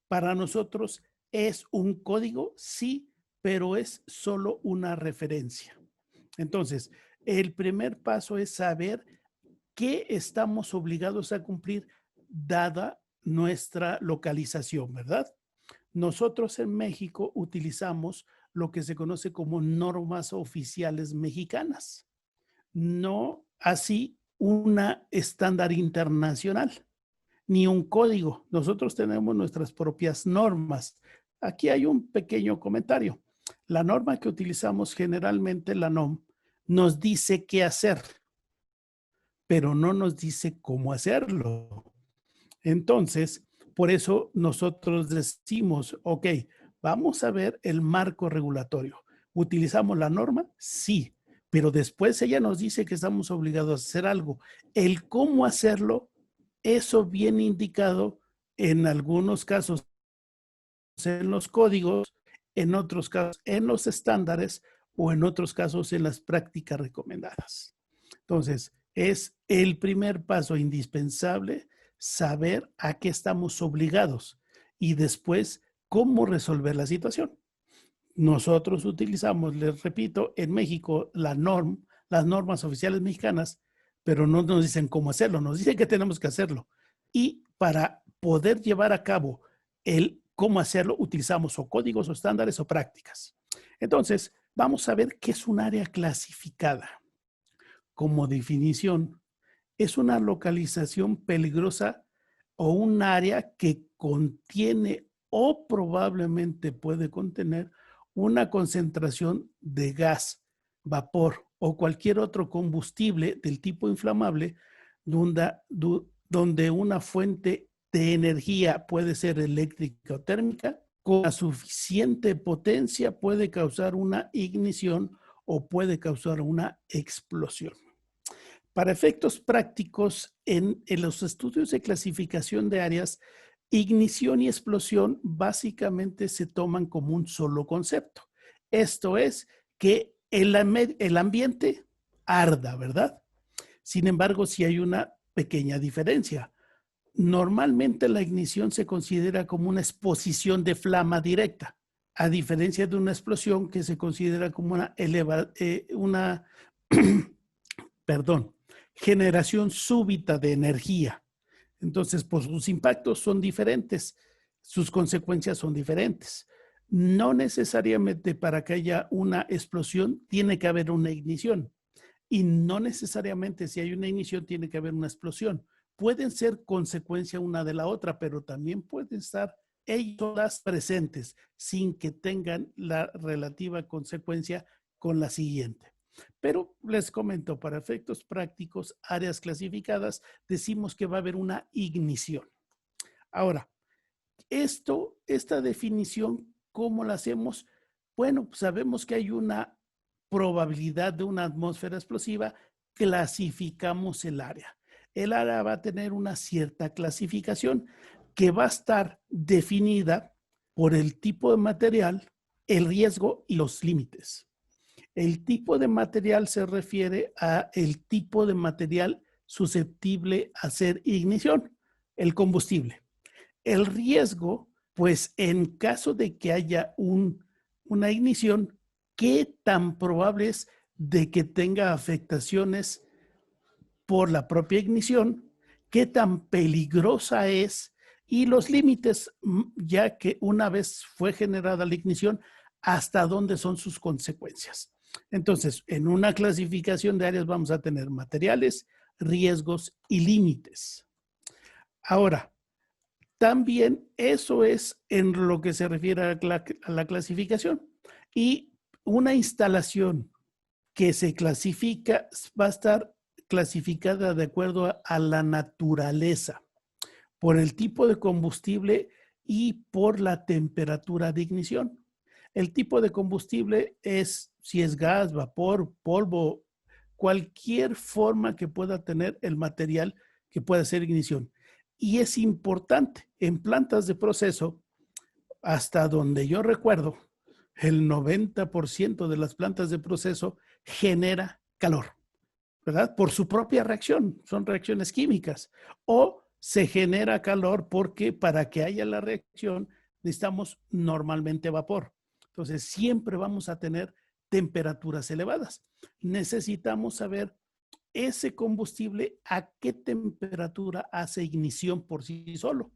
Para nosotros es un código, sí, pero es solo una referencia. Entonces, el primer paso es saber qué estamos obligados a cumplir dada nuestra localización, ¿verdad? Nosotros en México utilizamos lo que se conoce como normas oficiales mexicanas, no así una estándar internacional, ni un código. Nosotros tenemos nuestras propias normas. Aquí hay un pequeño comentario. La norma que utilizamos generalmente, la NOM, nos dice qué hacer, pero no nos dice cómo hacerlo. Entonces, por eso nosotros decimos, ok, vamos a ver el marco regulatorio. ¿Utilizamos la norma? Sí, pero después ella nos dice que estamos obligados a hacer algo. El cómo hacerlo, eso viene indicado en algunos casos en los códigos, en otros casos en los estándares o en otros casos en las prácticas recomendadas. Entonces, es el primer paso indispensable saber a qué estamos obligados y después cómo resolver la situación. Nosotros utilizamos, les repito, en México las normas oficiales mexicanas, pero no nos dicen cómo hacerlo, nos dicen que tenemos que hacerlo. Y para poder llevar a cabo el cómo hacerlo, utilizamos o códigos o estándares o prácticas. Entonces, vamos a ver qué es un área clasificada. Como definición, es una localización peligrosa o un área que contiene o probablemente puede contener una concentración de gas, vapor o cualquier otro combustible del tipo inflamable donde una fuente de energía puede ser eléctrica o térmica, con la suficiente potencia puede causar una ignición o puede causar una explosión. Para efectos prácticos, en los estudios de clasificación de áreas, ignición y explosión básicamente se toman como un solo concepto. Esto es que el ambiente arda, ¿verdad? Sin embargo, sí hay una pequeña diferencia. Normalmente la ignición se considera como una exposición de flama directa, a diferencia de una explosión que se considera como una generación súbita de energía. Entonces, pues sus impactos son diferentes, sus consecuencias son diferentes. No necesariamente para que haya una explosión tiene que haber una ignición. Y no necesariamente si hay una ignición tiene que haber una explosión. Pueden ser consecuencia una de la otra, pero también pueden estar ellas presentes sin que tengan la relativa consecuencia con la siguiente. Pero les comento, para efectos prácticos, áreas clasificadas, decimos que va a haber una ignición. Ahora, esta definición, ¿cómo la hacemos? Bueno, sabemos que hay una probabilidad de una atmósfera explosiva, clasificamos el área. El área va a tener una cierta clasificación que va a estar definida por el tipo de material, el riesgo y los límites. El tipo de material se refiere a el tipo de material susceptible a hacer ignición, el combustible. El riesgo, pues en caso de que haya una ignición, ¿qué tan probable es de que tenga afectaciones por la propia ignición? ¿Qué tan peligrosa es? Y los límites, ya que una vez fue generada la ignición, ¿hasta dónde son sus consecuencias? Entonces, en una clasificación de áreas vamos a tener materiales, riesgos y límites. Ahora, también eso es en lo que se refiere a la clasificación. Y una instalación que se clasifica va a estar clasificada de acuerdo a la naturaleza, por el tipo de combustible y por la temperatura de ignición. El tipo de combustible es si es gas, vapor, polvo, cualquier forma que pueda tener el material que pueda hacer ignición. Y es importante, en plantas de proceso, hasta donde yo recuerdo, el 90% de las plantas de proceso genera calor, ¿verdad? Por su propia reacción, son reacciones químicas. O se genera calor porque para que haya la reacción necesitamos normalmente vapor. Entonces, siempre vamos a tener temperaturas elevadas. Necesitamos saber ese combustible a qué temperatura hace ignición por sí solo.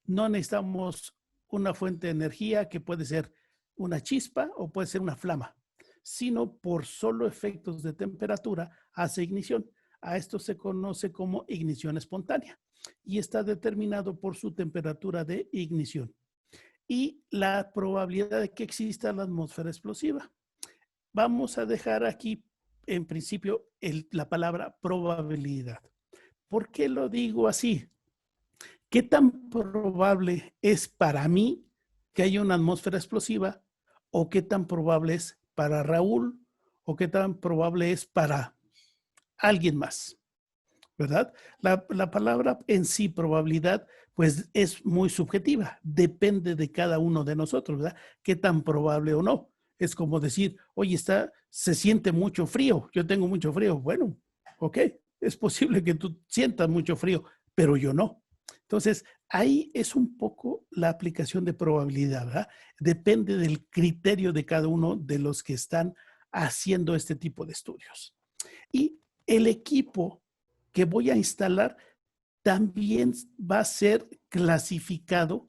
No necesitamos una fuente de energía que puede ser una chispa o puede ser una flama, sino por solo efectos de temperatura hace ignición. A esto se conoce como ignición espontánea y está determinado por su temperatura de ignición y la probabilidad de que exista la atmósfera explosiva. Vamos a dejar aquí, en principio, la palabra probabilidad. ¿Por qué lo digo así? ¿Qué tan probable es para mí que haya una atmósfera explosiva? ¿O qué tan probable es para Raúl? ¿O qué tan probable es para alguien más? ¿Verdad? La palabra en sí, probabilidad, pues es muy subjetiva. Depende de cada uno de nosotros, ¿verdad? ¿Qué tan probable o no? Es como decir, oye, se siente mucho frío. Yo tengo mucho frío. Bueno, ok, es posible que tú sientas mucho frío, pero yo no. Entonces, ahí es un poco la aplicación de probabilidad, ¿verdad? Depende del criterio de cada uno de los que están haciendo este tipo de estudios. Y el equipo que voy a instalar también va a ser clasificado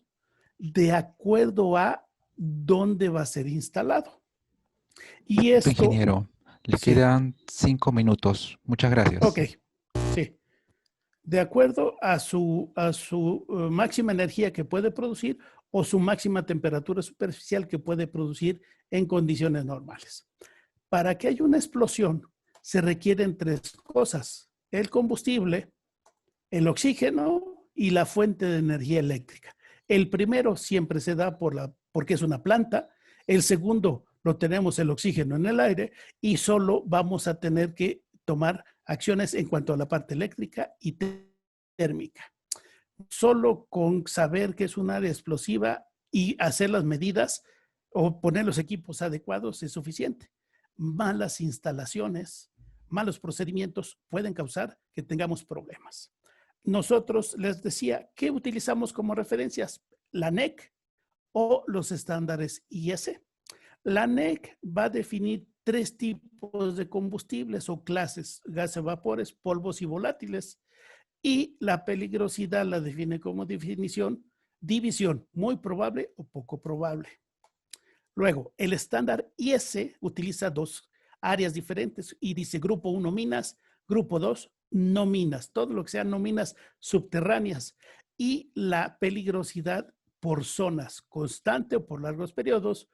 de acuerdo a dónde va a ser instalado. Y esto, Ingeniero, le sí, quedan 5 minutos. Muchas gracias. ok, sí. De acuerdo a su máxima energía que puede producir o su máxima temperatura superficial que puede producir en condiciones normales. Para que haya una explosión, se requieren 3 cosas: el combustible, el oxígeno y la fuente de energía eléctrica. El primero siempre se da porque es una planta. El segundo lo tenemos el oxígeno en el aire y solo vamos a tener que tomar acciones en cuanto a la parte eléctrica y térmica. Solo con saber que es un área explosiva y hacer las medidas o poner los equipos adecuados es suficiente. Malas instalaciones, malos procedimientos pueden causar que tengamos problemas. Nosotros les decía, ¿qué utilizamos como referencias? La NEC o los estándares IS. La NEC va a definir 3 tipos de combustibles o clases: gases, vapores, polvos y volátiles. Y la peligrosidad la define como división, muy probable o poco probable. Luego, el estándar IS utiliza 2 áreas diferentes y dice grupo 1 minas, grupo 2 no minas, todo lo que sean no minas subterráneas, y la peligrosidad por zonas, constante o por largos periodos,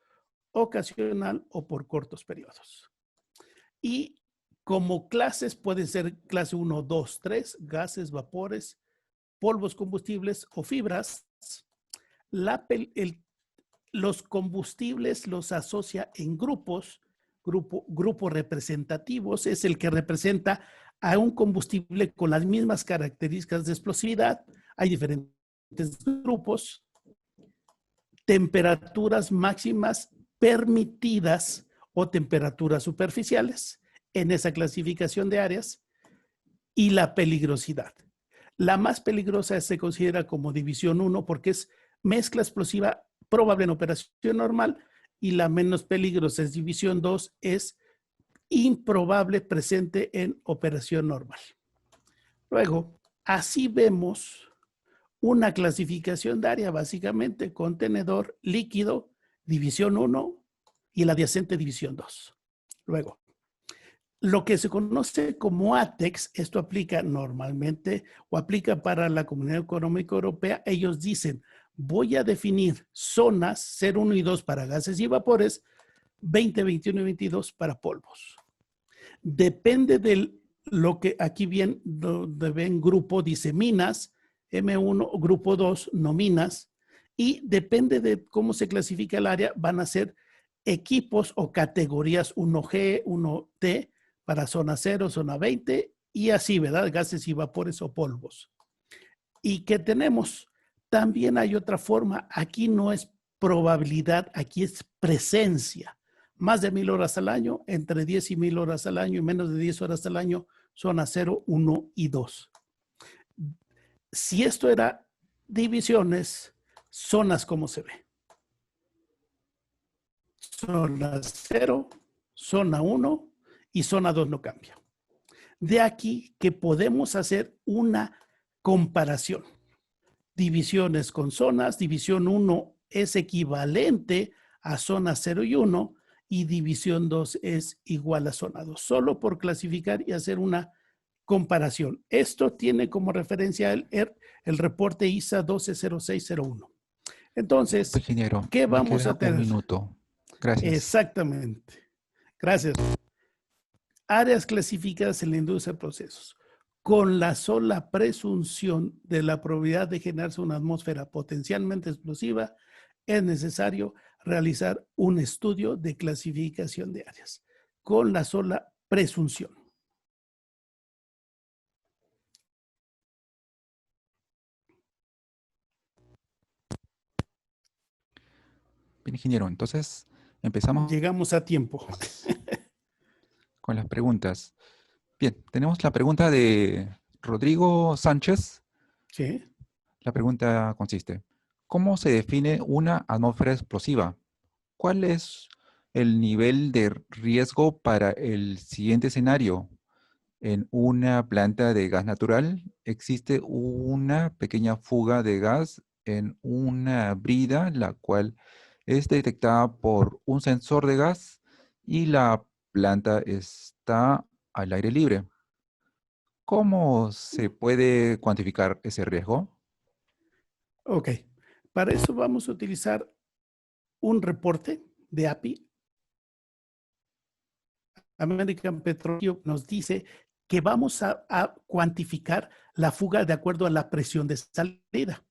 ocasional o por cortos periodos. Y como clases pueden ser clase 1, 2, 3, gases, vapores, polvos combustibles o fibras. Los combustibles los asocia en grupos, grupos representativos, es el que representa a un combustible con las mismas características de explosividad. Hay diferentes grupos, temperaturas máximas permitidas o temperaturas superficiales en esa clasificación de áreas, y la peligrosidad. La más peligrosa se considera como división 1 porque es mezcla explosiva probable en operación normal, y la menos peligrosa es división 2, es improbable presente en operación normal. Luego, así vemos una clasificación de área, básicamente contenedor, líquido, división 1 y el adyacente división 2. Luego, lo que se conoce como ATEX, esto aplica normalmente o aplica para la Comunidad Económica Europea. Ellos dicen, voy a definir zonas 0, 1 y 2 para gases y vapores, 20, 21 y 22 para polvos. Depende de lo que aquí bien donde ven grupo, dice minas, M1, grupo 2, no minas, y depende de cómo se clasifica el área, van a ser equipos o categorías 1G, 1T, para zona 0, zona 20 y así, ¿verdad? Gases y vapores o polvos. ¿Y qué tenemos? También hay otra forma. Aquí no es probabilidad, aquí es presencia. Más de 1000 horas al año, entre 10 y 1000 horas al año y menos de 10 horas al año, zona 0, 1 y 2. Si esto era divisiones, zonas, ¿cómo se ve? Zona 0, zona 1 y zona 2 no cambia. De aquí que podemos hacer una comparación. Divisiones con zonas, división 1 es equivalente a zona 0 y 1 y división 2 es igual a zona 2, solo por clasificar y hacer una comparación. Esto tiene como referencia el reporte ISA 120601. Entonces, Ingeniero, ¿qué me vamos queda a tener? 1 minuto. Gracias. Exactamente. Gracias. Áreas clasificadas en la industria de procesos. Con la sola presunción de la probabilidad de generarse una atmósfera potencialmente explosiva, es necesario realizar un estudio de clasificación de áreas. Con la sola presunción. Bien, ingeniero, entonces empezamos Llegamos a tiempo. con las preguntas. Bien, tenemos la pregunta de Rodrigo Sánchez. Sí. La pregunta consiste, ¿cómo se define una atmósfera explosiva? ¿Cuál es el nivel de riesgo para el siguiente escenario? En una planta de gas natural existe una pequeña fuga de gas en una brida, la cual es detectada por un sensor de gas y la planta está al aire libre. ¿Cómo se puede cuantificar ese riesgo? Ok, para eso vamos a utilizar un reporte de API. American Petroleum nos dice que vamos a cuantificar la fuga de acuerdo a la presión de salida.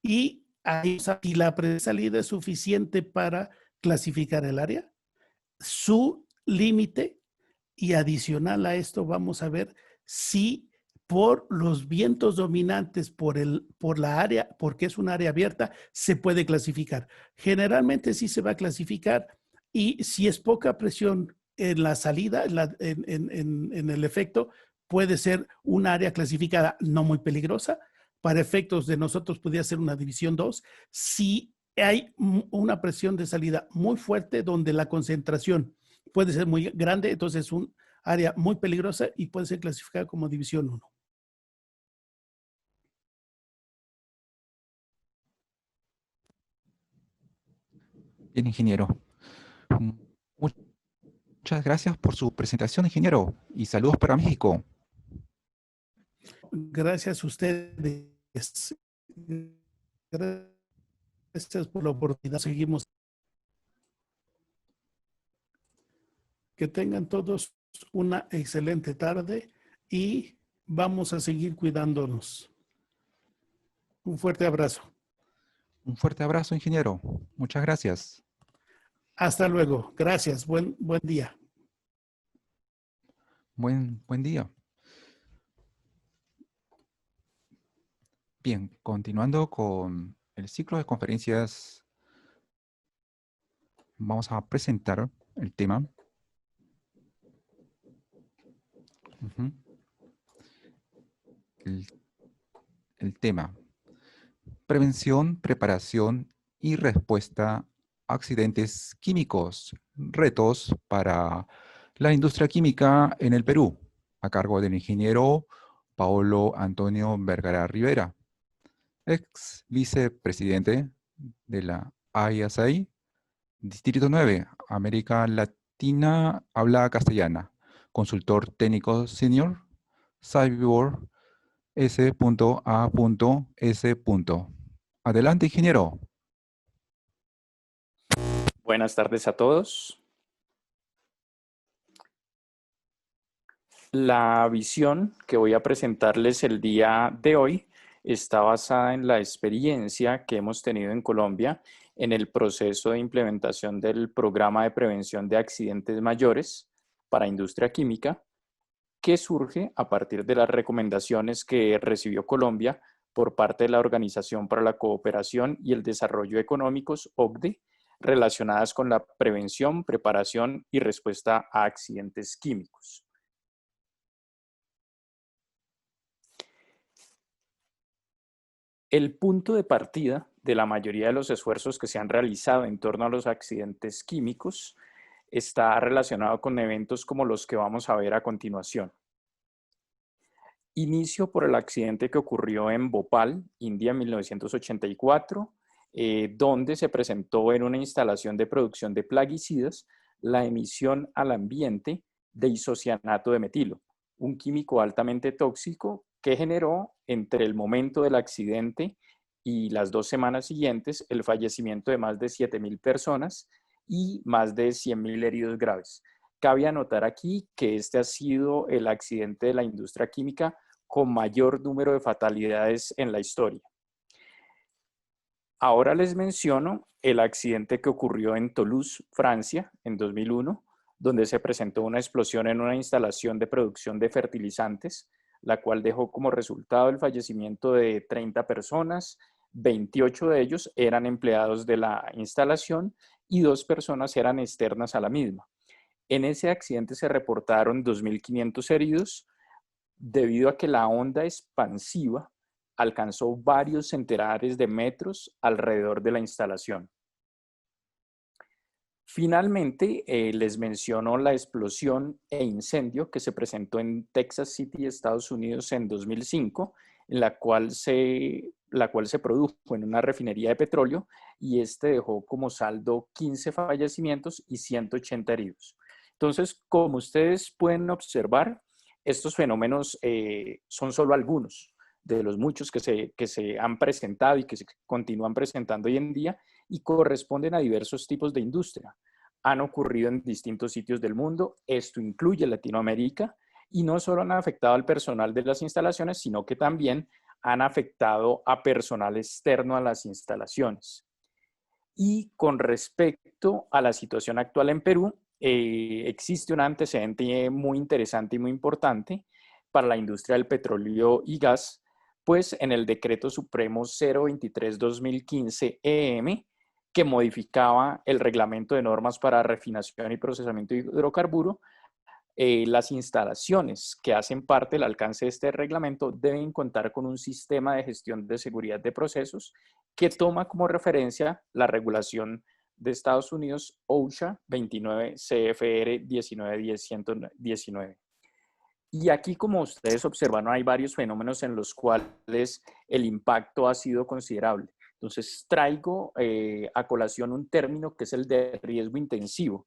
Y ahí, si la presión de salida es suficiente para clasificar el área, su límite, y adicional a esto vamos a ver si por los vientos dominantes por la área, porque es un área abierta, se puede clasificar. Generalmente sí se va a clasificar, y si es poca presión en la salida, en el efecto, puede ser un área clasificada no muy peligrosa. Para efectos de nosotros podría ser una división 2. Si hay una presión de salida muy fuerte donde la concentración puede ser muy grande, entonces es un área muy peligrosa y puede ser clasificada como división 1. Bien, ingeniero. Mm, Muchas gracias por su presentación, ingeniero, y saludos para México. Gracias a ustedes. Gracias por la oportunidad. Seguimos. Que tengan todos una excelente tarde y vamos a seguir cuidándonos. Un fuerte abrazo. Un fuerte abrazo, ingeniero. Muchas gracias. Hasta luego. Gracias. Buen día. Buen día. Bien, continuando con el ciclo de conferencias, vamos a presentar el tema. Ujú. El tema: prevención, preparación y respuesta a accidentes químicos, retos para la industria química en el Perú, a cargo del ingeniero Paolo Antonio Vergara Rivera, ex vicepresidente de la ISA, Distrito 9, América Latina, habla castellana, consultor técnico senior, Cyborg S.A.S. Adelante, ingeniero. Buenas tardes a todos. La visión que voy a presentarles el día de hoy está basada en la experiencia que hemos tenido en Colombia en el proceso de implementación del programa de prevención de accidentes mayores para industria química, que surge a partir de las recomendaciones que recibió Colombia por parte de la Organización para la Cooperación y el Desarrollo Económicos, OCDE, relacionadas con la prevención, preparación y respuesta a accidentes químicos. El punto de partida de la mayoría de los esfuerzos que se han realizado en torno a los accidentes químicos está relacionado con eventos como los que vamos a ver a continuación. Inicio por el accidente que ocurrió en Bhopal, India, en 1984, donde se presentó en una instalación de producción de plaguicidas la emisión al ambiente de isocianato de metilo, un químico altamente tóxico que generó entre el momento del accidente y las 2 semanas siguientes el fallecimiento de más de 7,000 personas y más de 100,000 heridos graves. Cabe anotar aquí que este ha sido el accidente de la industria química con mayor número de fatalidades en la historia. Ahora les menciono el accidente que ocurrió en Toulouse, Francia, en 2001, donde se presentó una explosión en una instalación de producción de fertilizantes, la cual dejó como resultado el fallecimiento de 30 personas, 28 de ellos eran empleados de la instalación y 2 personas eran externas a la misma. En ese accidente se reportaron 2,500 heridos debido a que la onda expansiva alcanzó varios centenares de metros alrededor de la instalación. Finalmente, les menciono la explosión e incendio que se presentó en Texas City, Estados Unidos, en 2005, en la cual se produjo en una refinería de petróleo, y este dejó como saldo 15 fallecimientos y 180 heridos. Entonces, como ustedes pueden observar, estos fenómenos son solo algunos de los muchos que se han presentado y que se continúan presentando hoy en día, y corresponden a diversos tipos de industria. Han ocurrido en distintos sitios del mundo, esto incluye Latinoamérica, y no solo han afectado al personal de las instalaciones, sino que también han afectado a personal externo a las instalaciones. Y con respecto a la situación actual en Perú, existe un antecedente muy interesante y muy importante para la industria del petróleo y gas, pues en el Decreto Supremo 023-2015 EM, que modificaba el reglamento de normas para refinación y procesamiento de hidrocarburo, las instalaciones que hacen parte del alcance de este reglamento deben contar con un sistema de gestión de seguridad de procesos que toma como referencia la regulación de Estados Unidos OSHA 29 CFR 19.10.119. Y aquí, como ustedes observaron, hay varios fenómenos en los cuales el impacto ha sido considerable. Entonces, traigo a colación un término que es el de riesgo intensivo,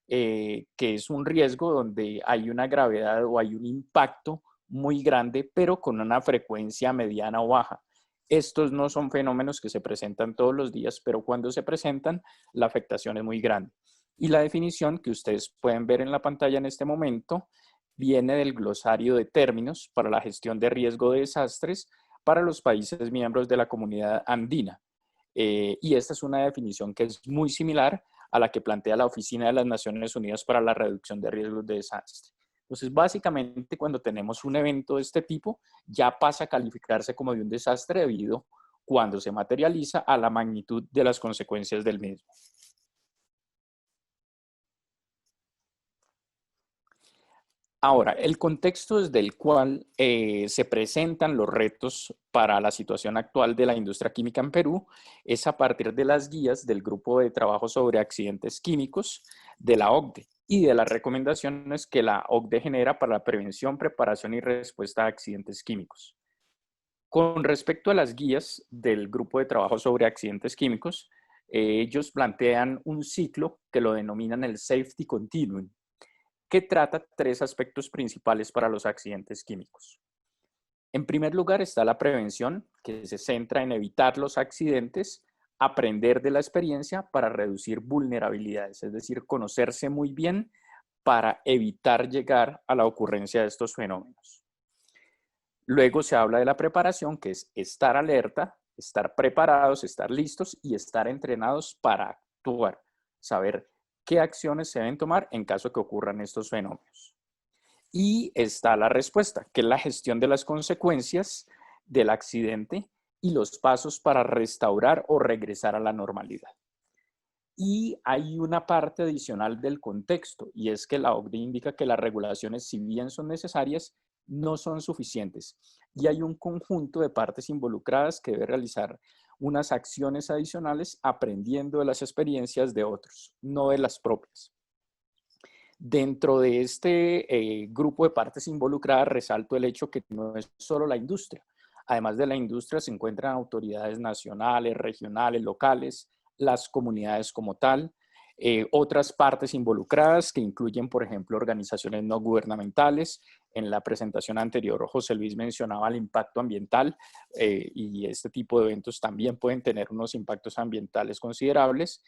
que es un riesgo donde hay una gravedad o hay un impacto muy grande, pero con una frecuencia mediana o baja. Estos no son fenómenos que se presentan todos los días, pero cuando se presentan, la afectación es muy grande. Y la definición que ustedes pueden ver en la pantalla en este momento viene del glosario de términos para la gestión de riesgo de desastres para los países miembros de la Comunidad Andina. Y esta es una definición que es muy similar a la que plantea la Oficina de las Naciones Unidas para la Reducción de Riesgos de Desastre. Entonces, básicamente, cuando tenemos un evento de este tipo, ya pasa a calificarse como de un desastre debido, cuando se materializa, a la magnitud de las consecuencias del mismo. Ahora, el contexto desde el cual se presentan los retos para la situación actual de la industria química en Perú es a partir de las guías del Grupo de Trabajo sobre Accidentes Químicos de la OCDE y de las recomendaciones que la OCDE genera para la prevención, preparación y respuesta a accidentes químicos. Con respecto a las guías del Grupo de Trabajo sobre Accidentes Químicos, ellos plantean un ciclo que lo denominan el Safety Continuum, que trata tres aspectos principales para los accidentes químicos. En primer lugar está la prevención, que se centra en evitar los accidentes, aprender de la experiencia para reducir vulnerabilidades, es decir, conocerse muy bien para evitar llegar a la ocurrencia de estos fenómenos. Luego se habla de la preparación, que es estar alerta, estar preparados, estar listos y estar entrenados para actuar, saber qué acciones se deben tomar en caso que ocurran estos fenómenos. Y está la respuesta, que es la gestión de las consecuencias del accidente y los pasos para restaurar o regresar a la normalidad. Y hay una parte adicional del contexto, y es que la OCDE indica que las regulaciones, si bien son necesarias, no son suficientes. Y hay un conjunto de partes involucradas que debe realizar unas acciones adicionales aprendiendo de las experiencias de otros, no de las propias. Dentro de este grupo de partes involucradas resalto el hecho que no es solo la industria. Además de la industria se encuentran autoridades nacionales, regionales, locales, las comunidades como tal, otras partes involucradas que incluyen, por ejemplo, organizaciones no gubernamentales. En la presentación anterior, José Luis mencionaba el impacto ambiental y este tipo de eventos también pueden tener unos impactos ambientales considerables.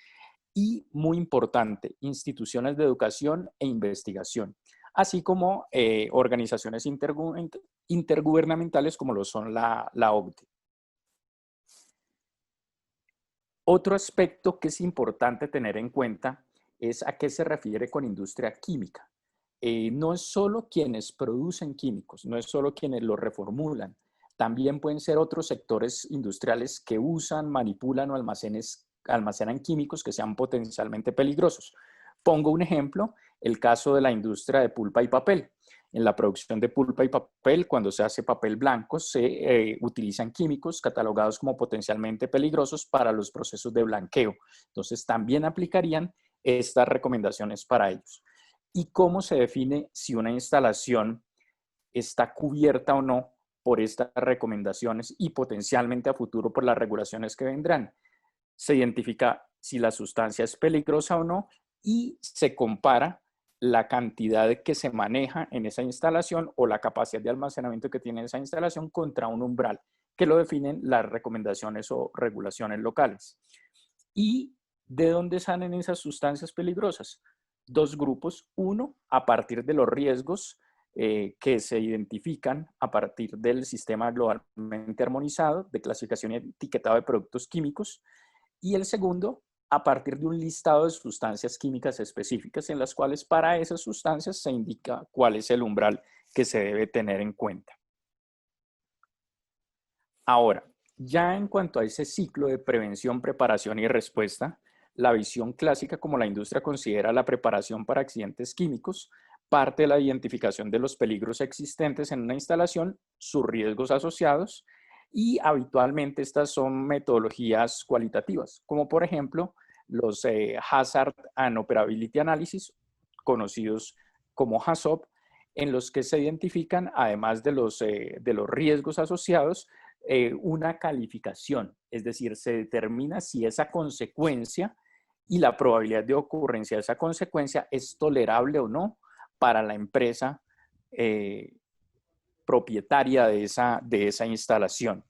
Y, muy importante, instituciones de educación e investigación, así como organizaciones intergubernamentales como lo son la OCDE. Otro aspecto que es importante tener en cuenta es a qué se refiere con industria química. No es solo quienes producen químicos, no es solo quienes los reformulan, también pueden ser otros sectores industriales que usan, manipulan o almacenan químicos que sean potencialmente peligrosos. Pongo un ejemplo, el caso de la industria de pulpa y papel. En la producción de pulpa y papel, cuando se hace papel blanco, se utilizan químicos catalogados como potencialmente peligrosos para los procesos de blanqueo. Entonces, también aplicarían estas recomendaciones para ellos. ¿Y cómo se define si una instalación está cubierta o no por estas recomendaciones y potencialmente a futuro por las regulaciones que vendrán? Se identifica si la sustancia es peligrosa o no y se compara la cantidad que se maneja en esa instalación o la capacidad de almacenamiento que tiene esa instalación contra un umbral, que lo definen las recomendaciones o regulaciones locales. ¿Y de dónde salen esas sustancias peligrosas? Dos grupos. Uno, a partir de los riesgos que se identifican a partir del sistema globalmente armonizado de clasificación y etiquetado de productos químicos. Y el segundo, a partir de un listado de sustancias químicas específicas en las cuales para esas sustancias se indica cuál es el umbral que se debe tener en cuenta. Ahora, ya en cuanto a ese ciclo de prevención, preparación y respuesta, la visión clásica como la industria considera la preparación para accidentes químicos, parte de la identificación de los peligros existentes en una instalación, sus riesgos asociados, y habitualmente estas son metodologías cualitativas, como por ejemplo los Hazard and Operability Analysis, conocidos como HAZOP, en los que se identifican, además de los riesgos asociados, una calificación, es decir, se determina si esa consecuencia y la probabilidad de ocurrencia de esa consecuencia es tolerable o no para la empresa propietaria de esa instalación.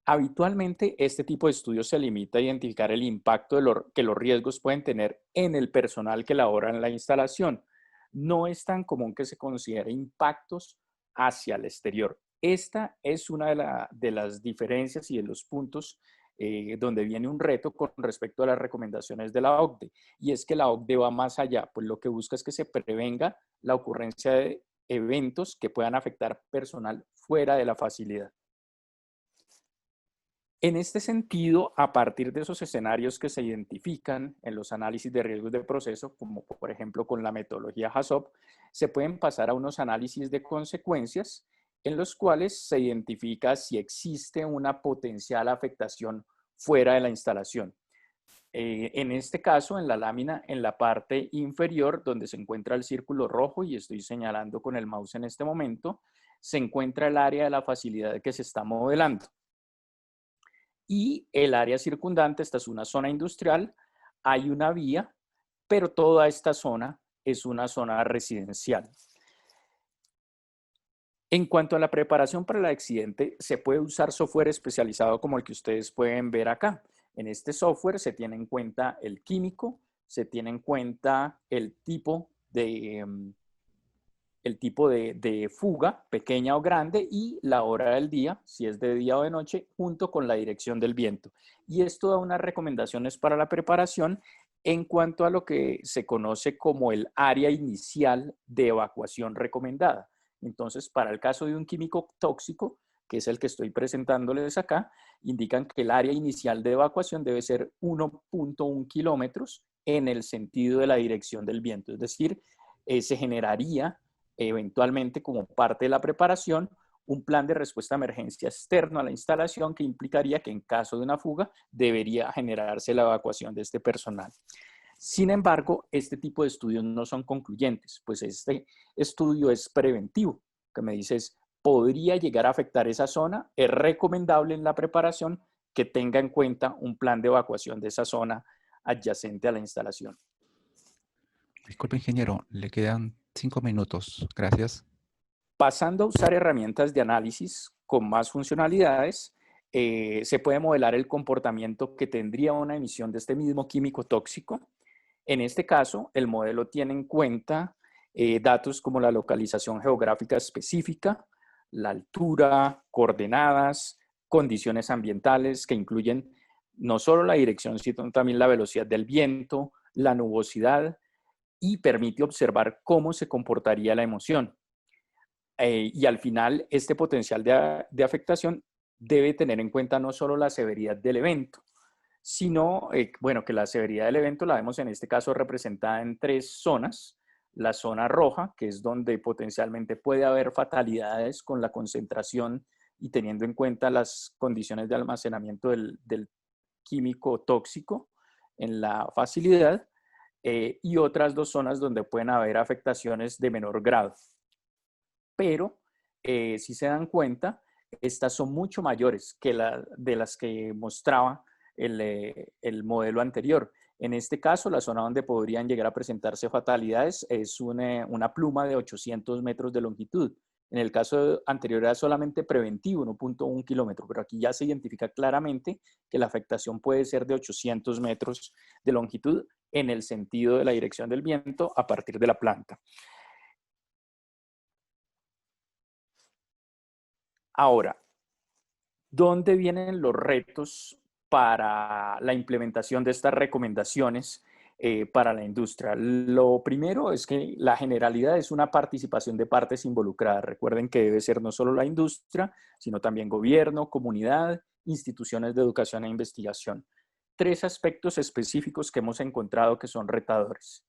Habitualmente, este tipo de estudios se limita a identificar el impacto que los riesgos pueden tener en el personal que labora en la instalación. No es tan común que se considere impactos hacia el exterior. Esta es una de las diferencias y de los puntos donde viene un reto con respecto a las recomendaciones de la OCDE. Y es que la OCDE va más allá, pues lo que busca es que se prevenga la ocurrencia de eventos que puedan afectar personal fuera de la facilidad. En este sentido, a partir de esos escenarios que se identifican en los análisis de riesgos de proceso, como por ejemplo con la metodología HAZOP, se pueden pasar a unos análisis de consecuencias en los cuales se identifica si existe una potencial afectación fuera de la instalación. En este caso, en la lámina, en la parte inferior, donde se encuentra el círculo rojo, y estoy señalando con el mouse en este momento, se encuentra el área de la facilidad que se está modelando. Y el área circundante, esta es una zona industrial, hay una vía, pero toda esta zona es una zona residencial. En cuanto a la preparación para el accidente, se puede usar software especializado como el que ustedes pueden ver acá. En este software se tiene en cuenta el químico, se tiene en cuenta el tipo de fuga, pequeña o grande, y la hora del día, si es de día o de noche, junto con la dirección del viento. Y esto da unas recomendaciones para la preparación en cuanto a lo que se conoce como el área inicial de evacuación recomendada. Entonces, para el caso de un químico tóxico, que es el que estoy presentándoles acá, indican que el área inicial de evacuación debe ser 1.1 kilómetros en el sentido de la dirección del viento. Es decir, se generaría eventualmente como parte de la preparación un plan de respuesta a emergencia externo a la instalación que implicaría que en caso de una fuga debería generarse la evacuación de este personal. Sin embargo, este tipo de estudios no son concluyentes, pues este estudio es preventivo, que me dice es, podría llegar a afectar esa zona, es recomendable en la preparación que tenga en cuenta un plan de evacuación de esa zona adyacente a la instalación. Disculpe, ingeniero, le quedan 5 minutos. Gracias. Pasando a usar herramientas de análisis con más funcionalidades, se puede modelar el comportamiento que tendría una emisión de este mismo químico tóxico. En este caso, el modelo tiene en cuenta datos como la localización geográfica específica, la altura, coordenadas, condiciones ambientales que incluyen no solo la dirección, sino también la velocidad del viento, la nubosidad, y permite observar cómo se comportaría la emoción. Y al final, este potencial de afectación debe tener en cuenta no solo la severidad del evento, sino, bueno, que la severidad del evento la vemos en este caso representada en 3 zonas. La zona roja, que es donde potencialmente puede haber fatalidades con la concentración y teniendo en cuenta las condiciones de almacenamiento del químico tóxico en la facilidad. y otras 2 zonas donde pueden haber afectaciones de menor grado. Pero, si se dan cuenta, estas son mucho mayores que de las que mostraba el modelo anterior. En este caso, la zona donde podrían llegar a presentarse fatalidades es una pluma de 800 metros de longitud. En el caso anterior era solamente preventivo, 1.1 kilómetro, pero aquí ya se identifica claramente que la afectación puede ser de 800 metros de longitud en el sentido de la dirección del viento a partir de la planta. Ahora, ¿dónde vienen los retos para la implementación de estas recomendaciones para la industria? Lo primero es que la generalidad es una participación de partes involucradas. Recuerden que debe ser no solo la industria, sino también gobierno, comunidad, instituciones de educación e investigación. 3 aspectos específicos que hemos encontrado que son retadores.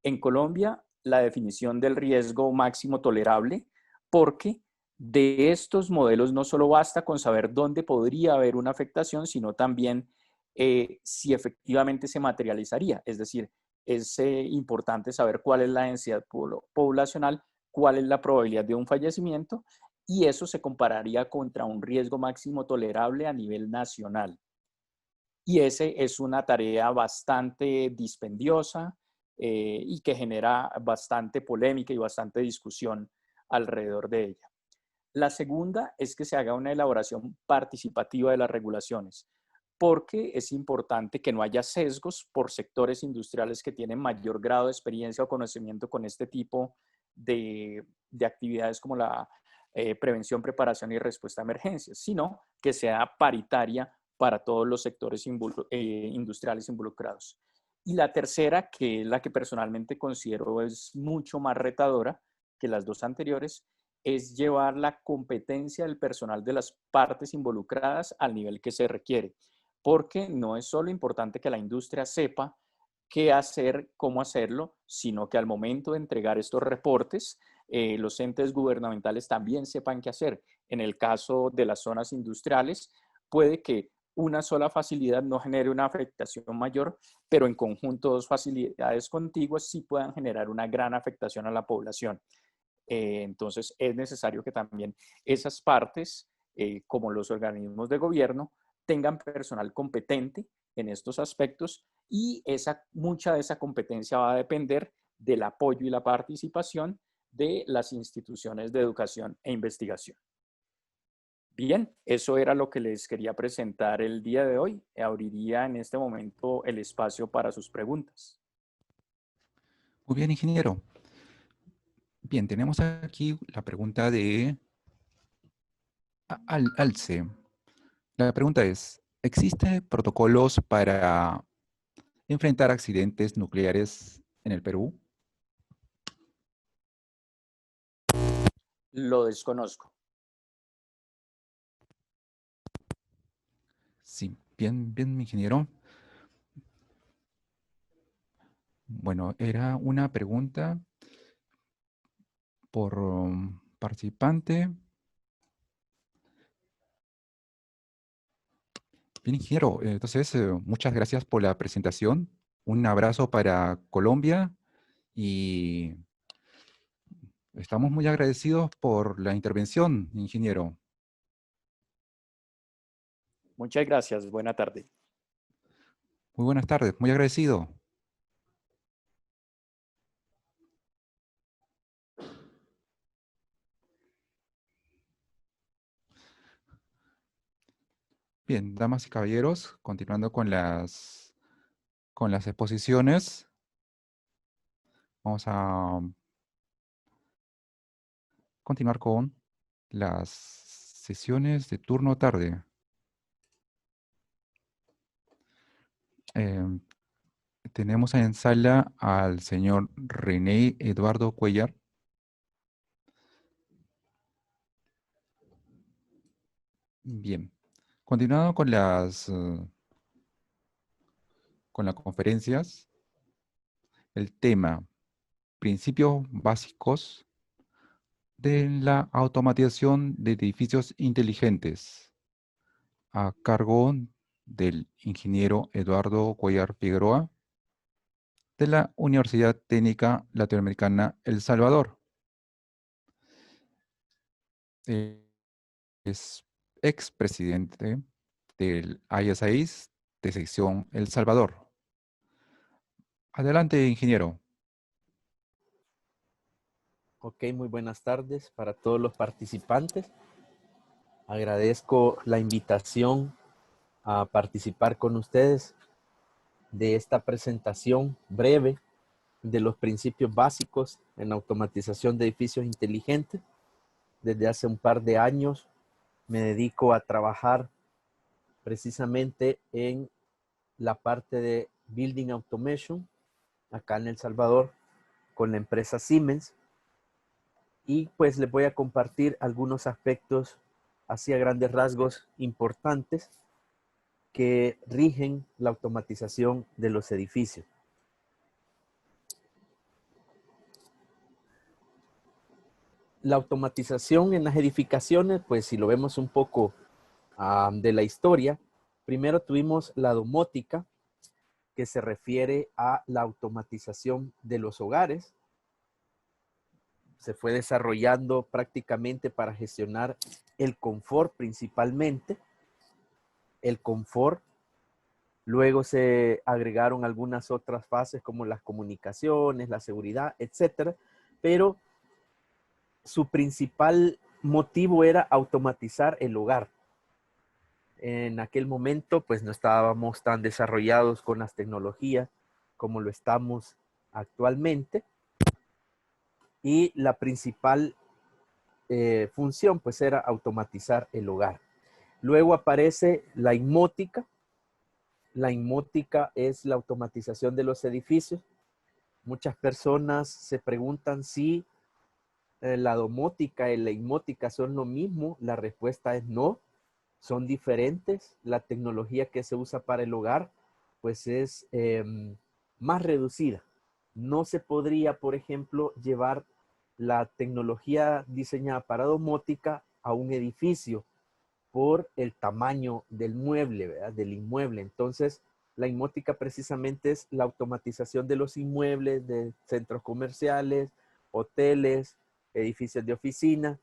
En Colombia, la definición del riesgo máximo tolerable, porque de estos modelos no solo basta con saber dónde podría haber una afectación, sino también si efectivamente se materializaría. Es decir, es importante saber cuál es la densidad poblacional, cuál es la probabilidad de un fallecimiento, y eso se compararía contra un riesgo máximo tolerable a nivel nacional. Y ese es una tarea bastante dispendiosa y que genera bastante polémica y bastante discusión alrededor de ella. La segunda es que se haga una elaboración participativa de las regulaciones, porque es importante que no haya sesgos por sectores industriales que tienen mayor grado de experiencia o conocimiento con este tipo de actividades como la prevención, preparación y respuesta a emergencias, sino que sea paritaria para todos los sectores industriales involucrados. Y la tercera, que es la que personalmente considero es mucho más retadora que las 2 anteriores, es llevar la competencia del personal de las partes involucradas al nivel que se requiere, porque no es solo importante que la industria sepa qué hacer, cómo hacerlo, sino que al momento de entregar estos reportes, los entes gubernamentales también sepan qué hacer. En el caso de las zonas industriales, puede que una sola facilidad no genere una afectación mayor, pero en conjunto 2 facilidades contiguas sí puedan generar una gran afectación a la población. Entonces es necesario que también esas partes, como los organismos de gobierno, tengan personal competente en estos aspectos y mucha de esa competencia va a depender del apoyo y la participación de las instituciones de educación e investigación. Bien, eso era lo que les quería presentar el día de hoy. Abriría en este momento el espacio para sus preguntas. Muy bien, ingeniero. Bien, tenemos aquí la pregunta de Alce. La pregunta es, ¿existen protocolos para enfrentar accidentes nucleares en el Perú? Lo desconozco. Sí, bien, bien, ingeniero. Bueno, era una pregunta por participante. Bien, ingeniero. Entonces, muchas gracias por la presentación. Un abrazo para Colombia y estamos muy agradecidos por la intervención, ingeniero. Muchas gracias. Buena tarde. Muy buenas tardes, muy agradecido. Bien, damas y caballeros, continuando con las exposiciones, vamos a continuar con las sesiones de turno tarde. Tenemos en sala al señor René Eduardo Cuellar. Bien, continuando con las conferencias, el tema principios básicos de la automatización de edificios inteligentes, a cargo del ingeniero Eduardo Cuellar Figueroa. de la Universidad Técnica Latinoamericana El Salvador. Es expresidente del ISAIS de sección El Salvador. Adelante, ingeniero. Ok, muy buenas tardes para todos los participantes. Agradezco la invitación a participar con ustedes de esta presentación breve de los principios básicos en automatización de edificios inteligentes. Desde hace un par de años me dedico a trabajar precisamente en la parte de Building Automation acá en El Salvador con la empresa Siemens. Y pues les voy a compartir algunos aspectos así a grandes rasgos importantes que rigen la automatización de los edificios. La automatización en las edificaciones, pues si lo vemos un poco de la historia, primero tuvimos la domótica, que se refiere a la automatización de los hogares. Se fue desarrollando prácticamente para gestionar el confort principalmente. El confort. Luego se agregaron algunas otras fases como las comunicaciones, la seguridad, etcétera. Pero su principal motivo era automatizar el hogar. En aquel momento, pues no estábamos tan desarrollados con las tecnologías como lo estamos actualmente. Y la principal función, pues, era automatizar el hogar. Luego aparece la inmótica. La inmótica es la automatización de los edificios. Muchas personas se preguntan si la domótica y la inmótica son lo mismo. La respuesta es no, son diferentes. La tecnología que se usa para el hogar, pues es más reducida. No se podría, por ejemplo, llevar la tecnología diseñada para domótica a un edificio por el tamaño del mueble, ¿verdad? Del inmueble. Entonces, la inmótica precisamente es la automatización de los inmuebles, de centros comerciales, hoteles, edificios de oficina.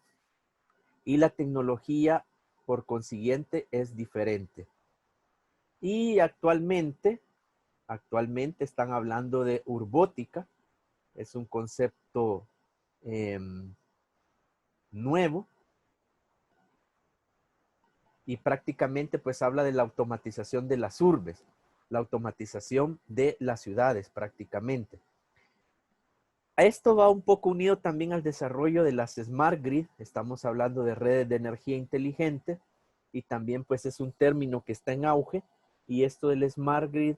Y la tecnología, por consiguiente, es diferente. Y actualmente están hablando de urbótica. Es un concepto nuevo. Y prácticamente pues habla de la automatización de las urbes, la automatización de las ciudades prácticamente. Esto va un poco unido también al desarrollo de las Smart Grid. Estamos hablando de redes de energía inteligente y también pues es un término que está en auge, y esto del Smart Grid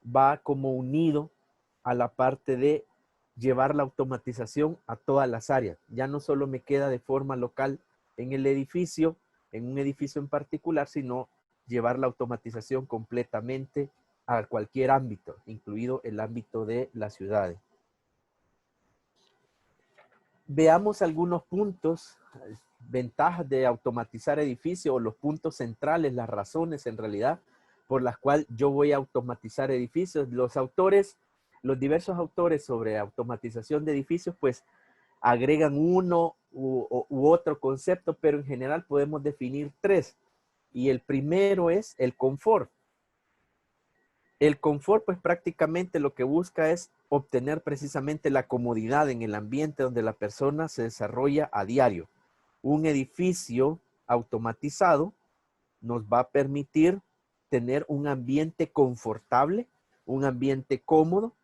va como unido a la parte de llevar la automatización a todas las áreas. Ya no solo me queda de forma local en el edificio, en un edificio en particular, sino llevar la automatización completamente a cualquier ámbito, incluido el ámbito de las ciudades. Veamos algunos puntos, ventajas de automatizar edificios, o los puntos centrales, las razones en realidad por las cuales yo voy a automatizar edificios. Los diversos autores sobre automatización de edificios, pues agregan uno u otro concepto, pero en general podemos definir tres. Y el primero es el confort. El confort, pues prácticamente lo que busca es obtener precisamente la comodidad en el ambiente donde la persona se desarrolla a diario. Un edificio automatizado nos va a permitir tener un ambiente confortable, un ambiente cómodo.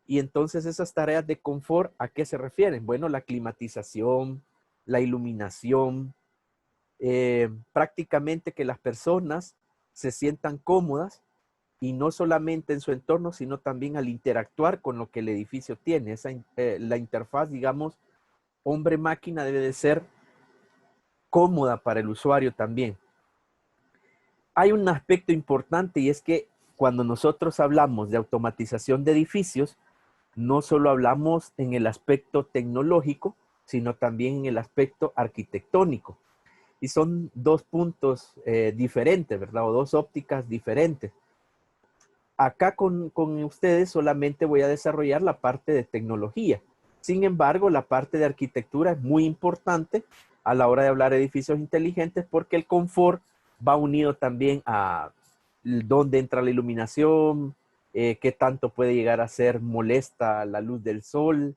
Y entonces esas tareas de confort, ¿a qué se refieren? Bueno, la climatización, la iluminación, prácticamente que las personas se sientan cómodas, y no solamente en su entorno, sino también al interactuar con lo que el edificio tiene. La interfaz, digamos, hombre-máquina debe de ser cómoda para el usuario también. Hay un aspecto importante, y es que cuando nosotros hablamos de automatización de edificios, no solo hablamos en el aspecto tecnológico, sino también en el aspecto arquitectónico. Y son dos puntos diferentes, ¿verdad? O dos ópticas diferentes. acá con ustedes solamente voy a desarrollar la parte de tecnología. Sin embargo, la parte de arquitectura es muy importante a la hora de hablar de edificios inteligentes porque el confort va unido también a dónde entra la iluminación, qué tanto puede llegar a ser molesta la luz del sol.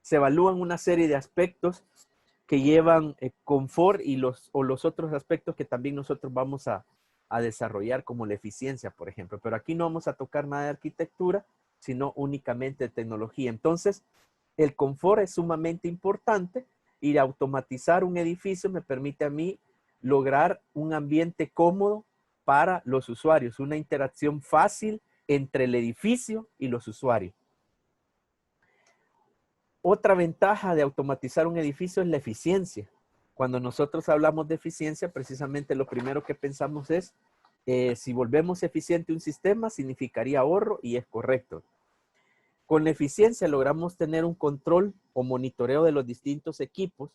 Se evalúan una serie de aspectos que llevan confort y los otros aspectos que también nosotros vamos a desarrollar, como la eficiencia, por ejemplo. Pero aquí no vamos a tocar nada de arquitectura, sino únicamente de tecnología. Entonces, el confort es sumamente importante y automatizar un edificio me permite a mí lograr un ambiente cómodo para los usuarios, una interacción fácil entre el edificio y los usuarios. Otra ventaja de automatizar un edificio es la eficiencia. Cuando nosotros hablamos de eficiencia, precisamente lo primero que pensamos es, si volvemos eficiente un sistema, significaría ahorro y es correcto. Con la eficiencia logramos tener un control o monitoreo de los distintos equipos,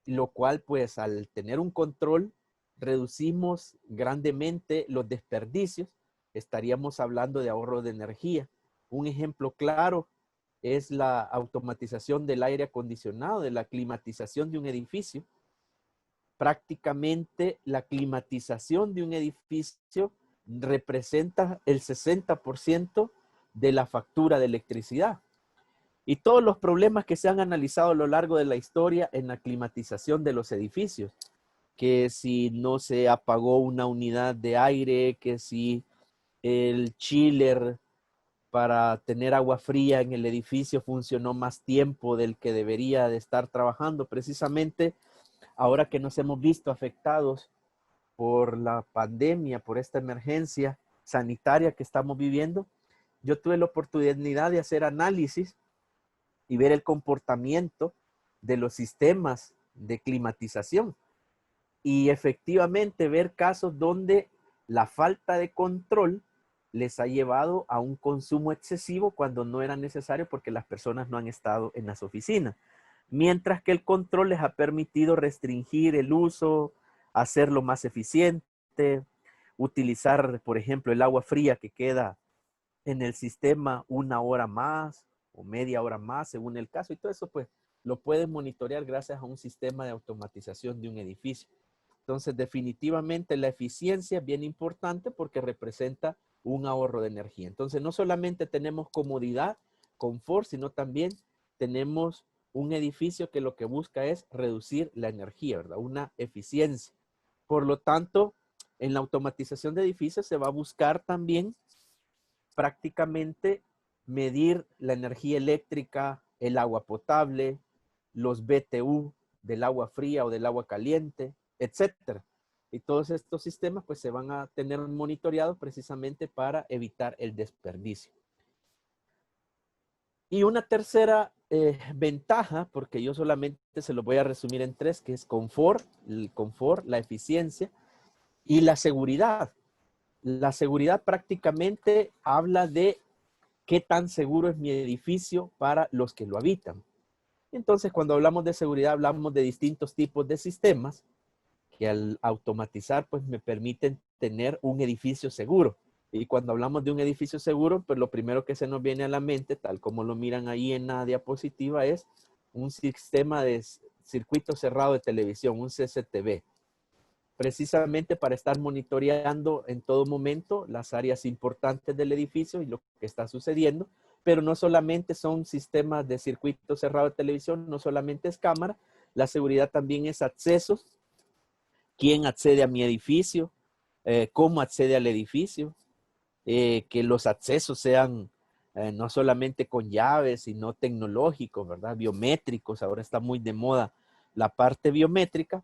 lo cual pues al tener un control reducimos grandemente los desperdicios. Estaríamos hablando de ahorro de energía. Un ejemplo claro es la automatización del aire acondicionado, de la climatización de un edificio. Prácticamente la climatización de un edificio representa el 60% de la factura de electricidad. Y todos los problemas que se han analizado a lo largo de la historia en la climatización de los edificios, que si no se apagó una unidad de aire, que si el chiller para tener agua fría en el edificio funcionó más tiempo del que debería de estar trabajando. Precisamente ahora que nos hemos visto afectados por la pandemia, por esta emergencia sanitaria que estamos viviendo, yo tuve la oportunidad de hacer análisis y ver el comportamiento de los sistemas de climatización. Y efectivamente ver casos donde la falta de control les ha llevado a un consumo excesivo cuando no era necesario porque las personas no han estado en las oficinas. Mientras que el control les ha permitido restringir el uso, hacerlo más eficiente, utilizar, por ejemplo, el agua fría que queda en el sistema 1 hora más o media hora más, según el caso. Y todo eso, pues, lo pueden monitorear gracias a un sistema de automatización de un edificio. Entonces, definitivamente la eficiencia es bien importante porque representa un ahorro de energía. Entonces, no solamente tenemos comodidad, confort, sino también tenemos un edificio que lo que busca es reducir la energía, ¿verdad? Una eficiencia. Por lo tanto, en la automatización de edificios se va a buscar también prácticamente medir la energía eléctrica, el agua potable, los BTU del agua fría o del agua caliente, etcétera. Y todos estos sistemas pues se van a tener monitoreados precisamente para evitar el desperdicio. Y una tercera ventaja, porque yo solamente se lo voy a resumir en 3, que es confort, el confort, la eficiencia y la seguridad. La seguridad prácticamente habla de qué tan seguro es mi edificio para los que lo habitan. Entonces, cuando hablamos de seguridad, hablamos de distintos tipos de sistemas que al automatizar, pues me permiten tener un edificio seguro. Y cuando hablamos de un edificio seguro, pues lo primero que se nos viene a la mente, tal como lo miran ahí en la diapositiva, es un sistema de circuito cerrado de televisión, un CCTV. Precisamente para estar monitoreando en todo momento las áreas importantes del edificio y lo que está sucediendo, pero no solamente son sistemas de circuito cerrado de televisión, no solamente es cámara, la seguridad también es accesos, quién accede a mi edificio, cómo accede al edificio, que los accesos sean no solamente con llaves, sino tecnológicos, ¿verdad? Biométricos, ahora está muy de moda la parte biométrica.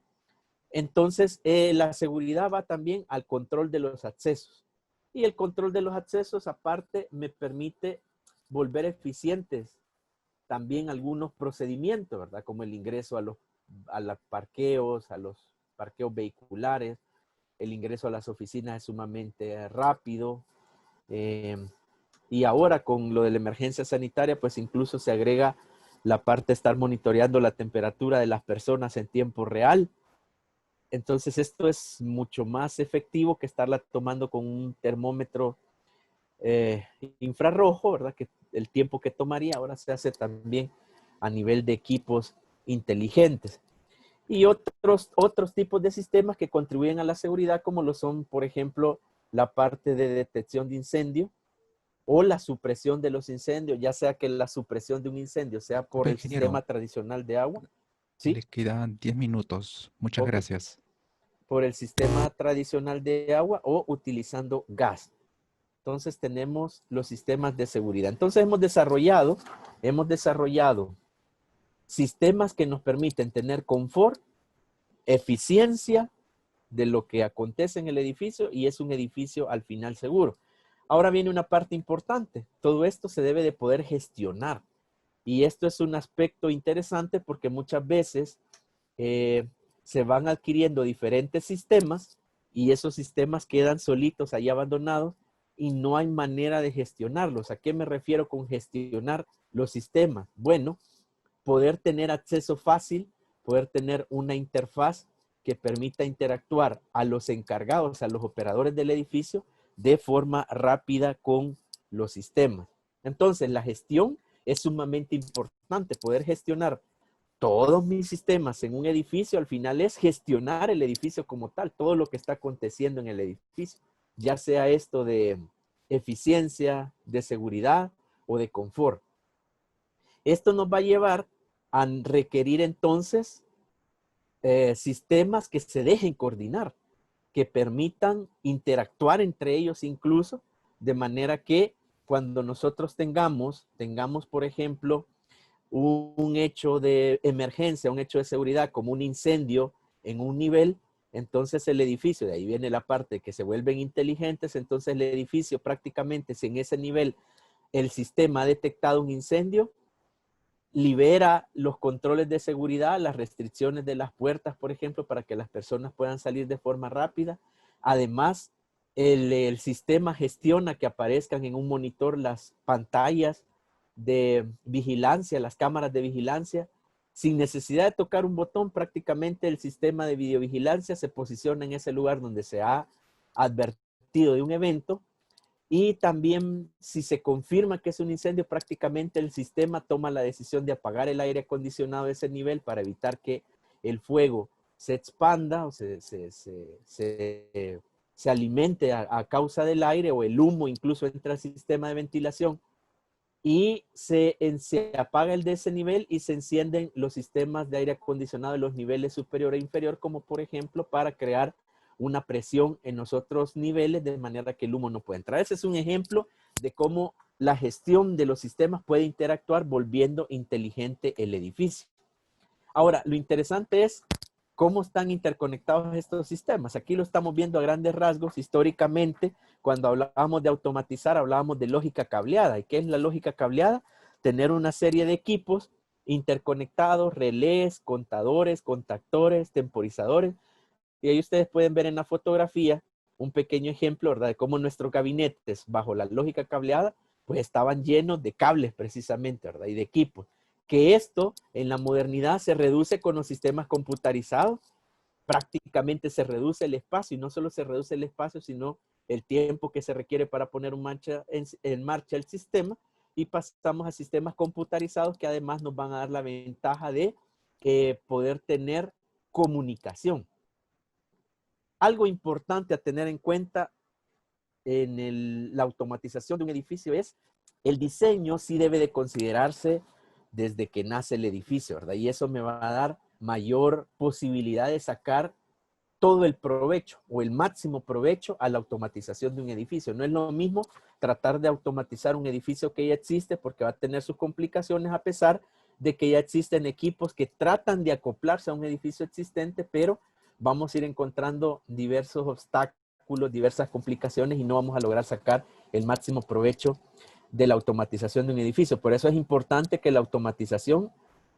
Entonces, la seguridad va también al control de los accesos. Y el control de los accesos, aparte, me permite volver eficientes también algunos procedimientos, ¿verdad? Como el ingreso a los parqueos vehiculares, el ingreso a las oficinas es sumamente rápido. Y ahora con lo de la emergencia sanitaria, pues incluso se agrega la parte de estar monitoreando la temperatura de las personas en tiempo real. Entonces esto es mucho más efectivo que estarla tomando con un termómetro infrarrojo, ¿verdad? Que el tiempo que tomaría ahora se hace también a nivel de equipos inteligentes. Y otros tipos de sistemas que contribuyen a la seguridad, como lo son, por ejemplo, la parte de detección de incendio o la supresión de los incendios, ya sea que la supresión de un incendio sea por el Ingeniero, sistema tradicional de agua. ¿Sí? le quedan 10 minutos. Muchas Ok. gracias. Por el sistema tradicional de agua o utilizando gas. Entonces tenemos los sistemas de seguridad. Entonces hemos desarrollado sistemas que nos permiten tener confort, eficiencia de lo que acontece en el edificio y es un edificio al final seguro. Ahora viene una parte importante. Todo esto se debe de poder gestionar. Y esto es un aspecto interesante porque muchas veces se van adquiriendo diferentes sistemas y esos sistemas quedan solitos ahí abandonados y no hay manera de gestionarlos. ¿A qué me refiero con gestionar los sistemas? Bueno, poder tener acceso fácil, poder tener una interfaz que permita interactuar a los encargados, a los operadores del edificio, de forma rápida con los sistemas. Entonces, la gestión es sumamente importante. Poder gestionar todos mis sistemas en un edificio, al final es gestionar el edificio como tal, todo lo que está aconteciendo en el edificio, ya sea esto de eficiencia, de seguridad o de confort. Esto nos va a llevar a requerir entonces sistemas que se dejen coordinar, que permitan interactuar entre ellos incluso, de manera que cuando nosotros tengamos por ejemplo, un hecho de emergencia, un hecho de seguridad, como un incendio en un nivel, entonces el edificio, de ahí viene la parte que se vuelven inteligentes, entonces el edificio prácticamente, si en ese nivel el sistema ha detectado un incendio, libera los controles de seguridad, las restricciones de las puertas, por ejemplo, para que las personas puedan salir de forma rápida. Además, el sistema gestiona que aparezcan en un monitor las pantallas de vigilancia, las cámaras de vigilancia. Sin necesidad de tocar un botón, prácticamente el sistema de videovigilancia se posiciona en ese lugar donde se ha advertido de un evento. Y también si se confirma que es un incendio, prácticamente el sistema toma la decisión de apagar el aire acondicionado de ese nivel para evitar que el fuego se expanda o se alimente a causa del aire, o el humo incluso entra al sistema de ventilación y se apaga el de ese nivel y se encienden los sistemas de aire acondicionado de los niveles superior e inferior, como por ejemplo para crear una presión en los otros niveles de manera que el humo no pueda entrar. Ese es un ejemplo de cómo la gestión de los sistemas puede interactuar volviendo inteligente el edificio. Ahora, lo interesante es cómo están interconectados estos sistemas. Aquí lo estamos viendo a grandes rasgos. Históricamente, cuando hablábamos de automatizar, hablábamos de lógica cableada. ¿Y qué es la lógica cableada? Tener una serie de equipos interconectados, relés, contadores, contactores, temporizadores. Y ahí ustedes pueden ver en la fotografía un pequeño ejemplo, ¿verdad?, de cómo nuestros gabinetes bajo la lógica cableada pues estaban llenos de cables precisamente, ¿verdad?, y de equipos. Que esto en la modernidad se reduce con los sistemas computarizados, prácticamente se reduce el espacio, y no solo se reduce el espacio, sino el tiempo que se requiere para poner en marcha el sistema, y pasamos a sistemas computarizados que además nos van a dar la ventaja de poder tener comunicación. Algo importante a tener en cuenta en la automatización de un edificio es el diseño. Sí debe de considerarse desde que nace el edificio, ¿verdad? Y eso me va a dar mayor posibilidad de sacar todo el provecho o el máximo provecho a la automatización de un edificio. No es lo mismo tratar de automatizar un edificio que ya existe, porque va a tener sus complicaciones, a pesar de que ya existen equipos que tratan de acoplarse a un edificio existente, pero vamos a ir encontrando diversos obstáculos, diversas complicaciones, y no vamos a lograr sacar el máximo provecho de la automatización de un edificio. Por eso es importante que la automatización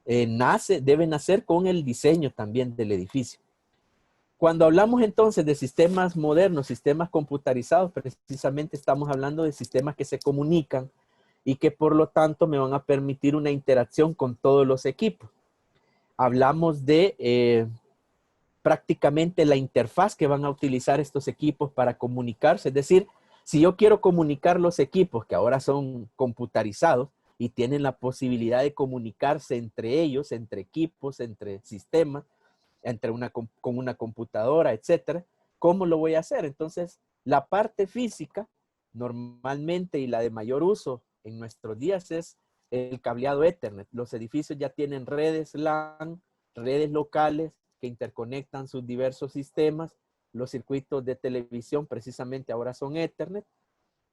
debe nacer con el diseño también del edificio. Cuando hablamos entonces de sistemas modernos, sistemas computarizados, precisamente estamos hablando de sistemas que se comunican y que por lo tanto me van a permitir una interacción con todos los equipos. Hablamos de prácticamente la interfaz que van a utilizar estos equipos para comunicarse. Es decir, Si yo quiero comunicar los equipos que ahora son computarizados y tienen la posibilidad de comunicarse entre ellos, entre equipos, entre sistemas, con una computadora, etcétera, ¿cómo lo voy a hacer? Entonces, la parte física, normalmente y la de mayor uso en nuestros días es el cableado Ethernet. Los edificios ya tienen redes LAN, redes locales que interconectan sus diversos sistemas. Los circuitos de televisión precisamente ahora son Ethernet.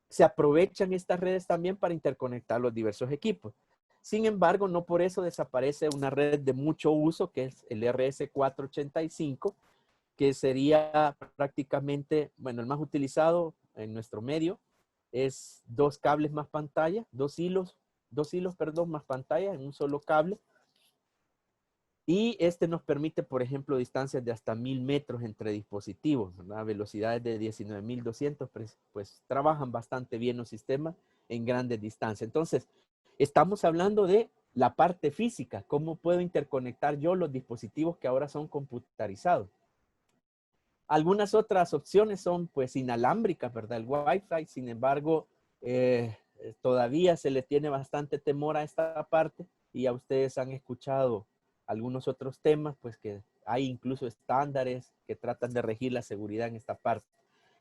Se aprovechan estas redes también para interconectar los diversos equipos. Sin embargo, no por eso desaparece una red de mucho uso, que es el RS485, que sería prácticamente, bueno, el más utilizado en nuestro medio, es 2 cables más pantalla, 2 hilos, más pantalla en un solo cable. Y este nos permite, por ejemplo, distancias de hasta 1000 metros entre dispositivos, ¿verdad? Velocidades de 19.200, pues trabajan bastante bien los sistemas en grandes distancias. Entonces, estamos hablando de la parte física, cómo puedo interconectar yo los dispositivos que ahora son computarizados. Algunas otras opciones son pues inalámbricas, ¿verdad? El Wi-Fi, sin embargo, todavía se le tiene bastante temor a esta parte y ya ustedes han escuchado algunos otros temas, pues que hay incluso estándares que tratan de regir la seguridad en esta parte.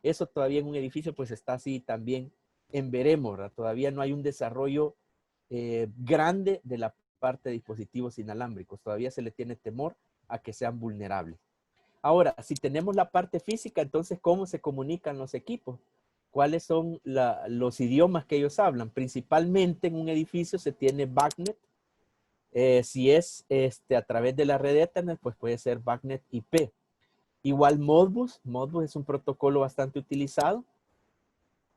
Eso todavía en un edificio pues está así también en veremos, ¿verdad? Todavía no hay un desarrollo grande de la parte de dispositivos inalámbricos. Todavía se le tiene temor a que sean vulnerables. Ahora, si tenemos la parte física, entonces, ¿cómo se comunican los equipos? ¿Cuáles son los idiomas que ellos hablan? Principalmente en un edificio se tiene BACnet. Si es a través de la red Ethernet, pues puede ser BACnet IP. Igual Modbus. Modbus es un protocolo bastante utilizado.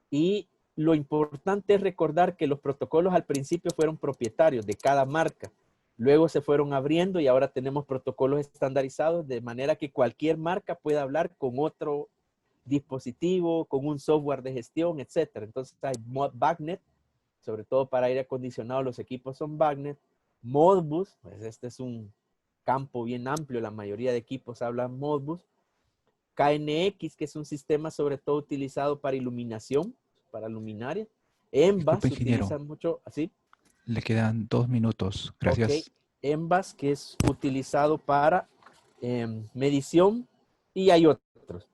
Y lo importante es recordar que los protocolos al principio fueron propietarios de cada marca. Luego se fueron abriendo y ahora tenemos protocolos estandarizados de manera que cualquier marca pueda hablar con otro dispositivo, con un software de gestión, etc. Entonces hay BACnet, sobre todo para aire acondicionado los equipos son BACnet. Modbus, pues este es un campo bien amplio, la mayoría de equipos hablan Modbus. KNX, que es un sistema sobre todo utilizado para iluminación, para luminarias. ENVAS se utiliza mucho, ¿así? Le quedan 2 minutos. Gracias. Ok. ENVAS, que es utilizado para medición, y hay otros.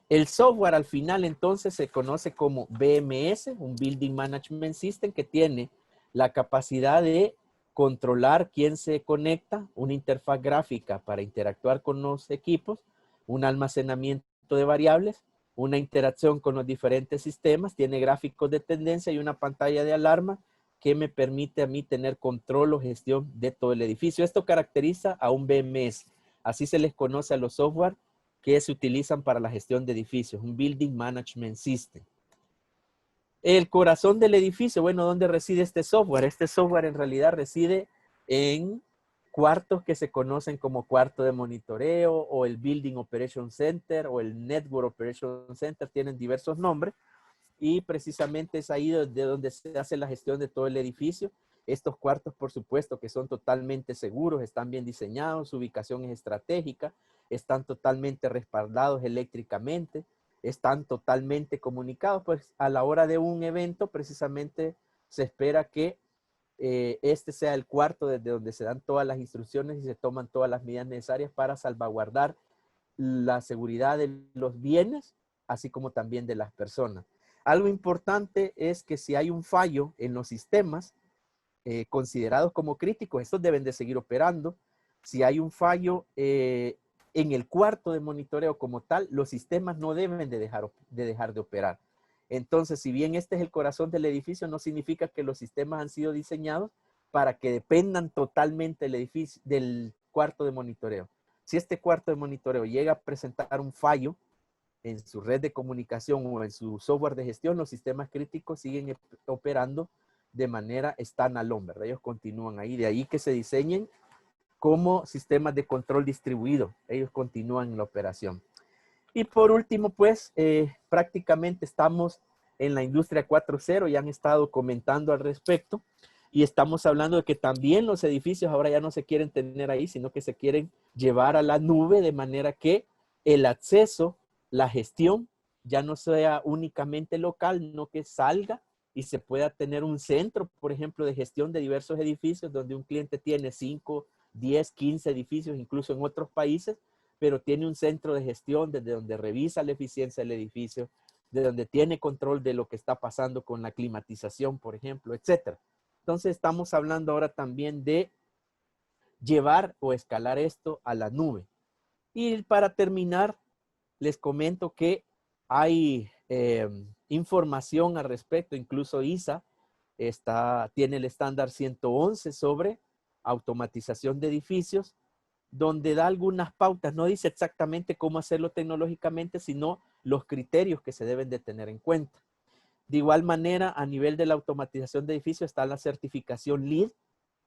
El software al final entonces se conoce como BMS, un Building Management System, que tiene la capacidad de controlar quién se conecta, una interfaz gráfica para interactuar con los equipos, un almacenamiento de variables, una interacción con los diferentes sistemas, tiene gráficos de tendencia y una pantalla de alarma que me permite a mí tener control o gestión de todo el edificio. Esto caracteriza a un BMS. Así se les conoce a los software que se utilizan para la gestión de edificios, un Building Management System. El corazón del edificio, bueno, ¿dónde reside este software? Este software en realidad reside en cuartos que se conocen como cuarto de monitoreo o el Building Operation Center o el Network Operation Center, tienen diversos nombres y precisamente es ahí de donde se hace la gestión de todo el edificio. Estos cuartos, por supuesto, que son totalmente seguros, están bien diseñados, su ubicación es estratégica, están totalmente respaldados eléctricamente, están totalmente comunicados, pues a la hora de un evento precisamente se espera que este sea el cuarto desde donde se dan todas las instrucciones y se toman todas las medidas necesarias para salvaguardar la seguridad de los bienes, así como también de las personas. Algo importante es que si hay un fallo en los sistemas considerados como críticos, estos deben de seguir operando. Si hay un fallo en el cuarto de monitoreo como tal, los sistemas no deben de dejar de operar. Entonces, si bien este es el corazón del edificio, no significa que los sistemas han sido diseñados para que dependan totalmente del cuarto de monitoreo. Si este cuarto de monitoreo llega a presentar un fallo en su red de comunicación o en su software de gestión, los sistemas críticos siguen operando de manera standalone, ¿verdad? Ellos continúan ahí. De ahí que se diseñen como sistemas de control distribuido. Ellos continúan en la operación. Y por último, pues, prácticamente estamos en la industria 4.0, ya han estado comentando al respecto, y estamos hablando de que también los edificios ahora ya no se quieren tener ahí, sino que se quieren llevar a la nube, de manera que el acceso, la gestión ya no sea únicamente local, no que salga y se pueda tener un centro, por ejemplo, de gestión de diversos edificios, donde un cliente tiene 5, 10, 15 edificios, incluso en otros países, pero tiene un centro de gestión desde donde revisa la eficiencia del edificio, de donde tiene control de lo que está pasando con la climatización, por ejemplo, etcétera. Entonces estamos hablando ahora también de llevar o escalar esto a la nube. Y para terminar, les comento que hay información al respecto, incluso ISA tiene el estándar 111 sobre automatización de edificios, donde da algunas pautas, no dice exactamente cómo hacerlo tecnológicamente, sino los criterios que se deben de tener en cuenta. De igual manera, a nivel de la automatización de edificios está la certificación LEED.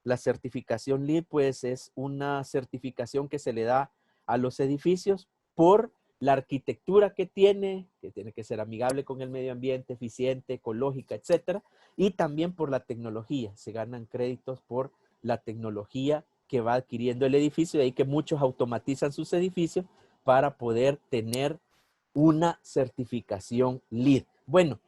La certificación LEED, pues, es una certificación que se le da a los edificios por la arquitectura que tiene que ser amigable con el medio ambiente, eficiente, ecológica, etcétera, y también por la tecnología. Se ganan créditos por la tecnología que va adquiriendo el edificio, de ahí que muchos automatizan sus edificios para poder tener una certificación LEED. Bueno,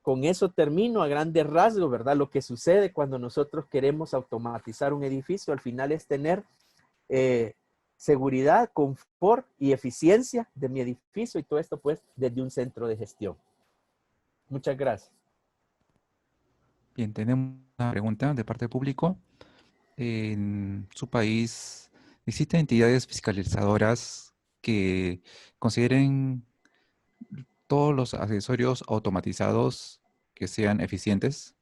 con eso termino a grandes rasgos, ¿verdad? Lo que sucede cuando nosotros queremos automatizar un edificio, al final es tener seguridad, confort y eficiencia de mi edificio, y todo esto pues desde un centro de gestión. Muchas gracias. Bien, tenemos una pregunta de parte del público. En su país, ¿existen entidades fiscalizadoras que consideren todos los accesorios automatizados que sean eficientes?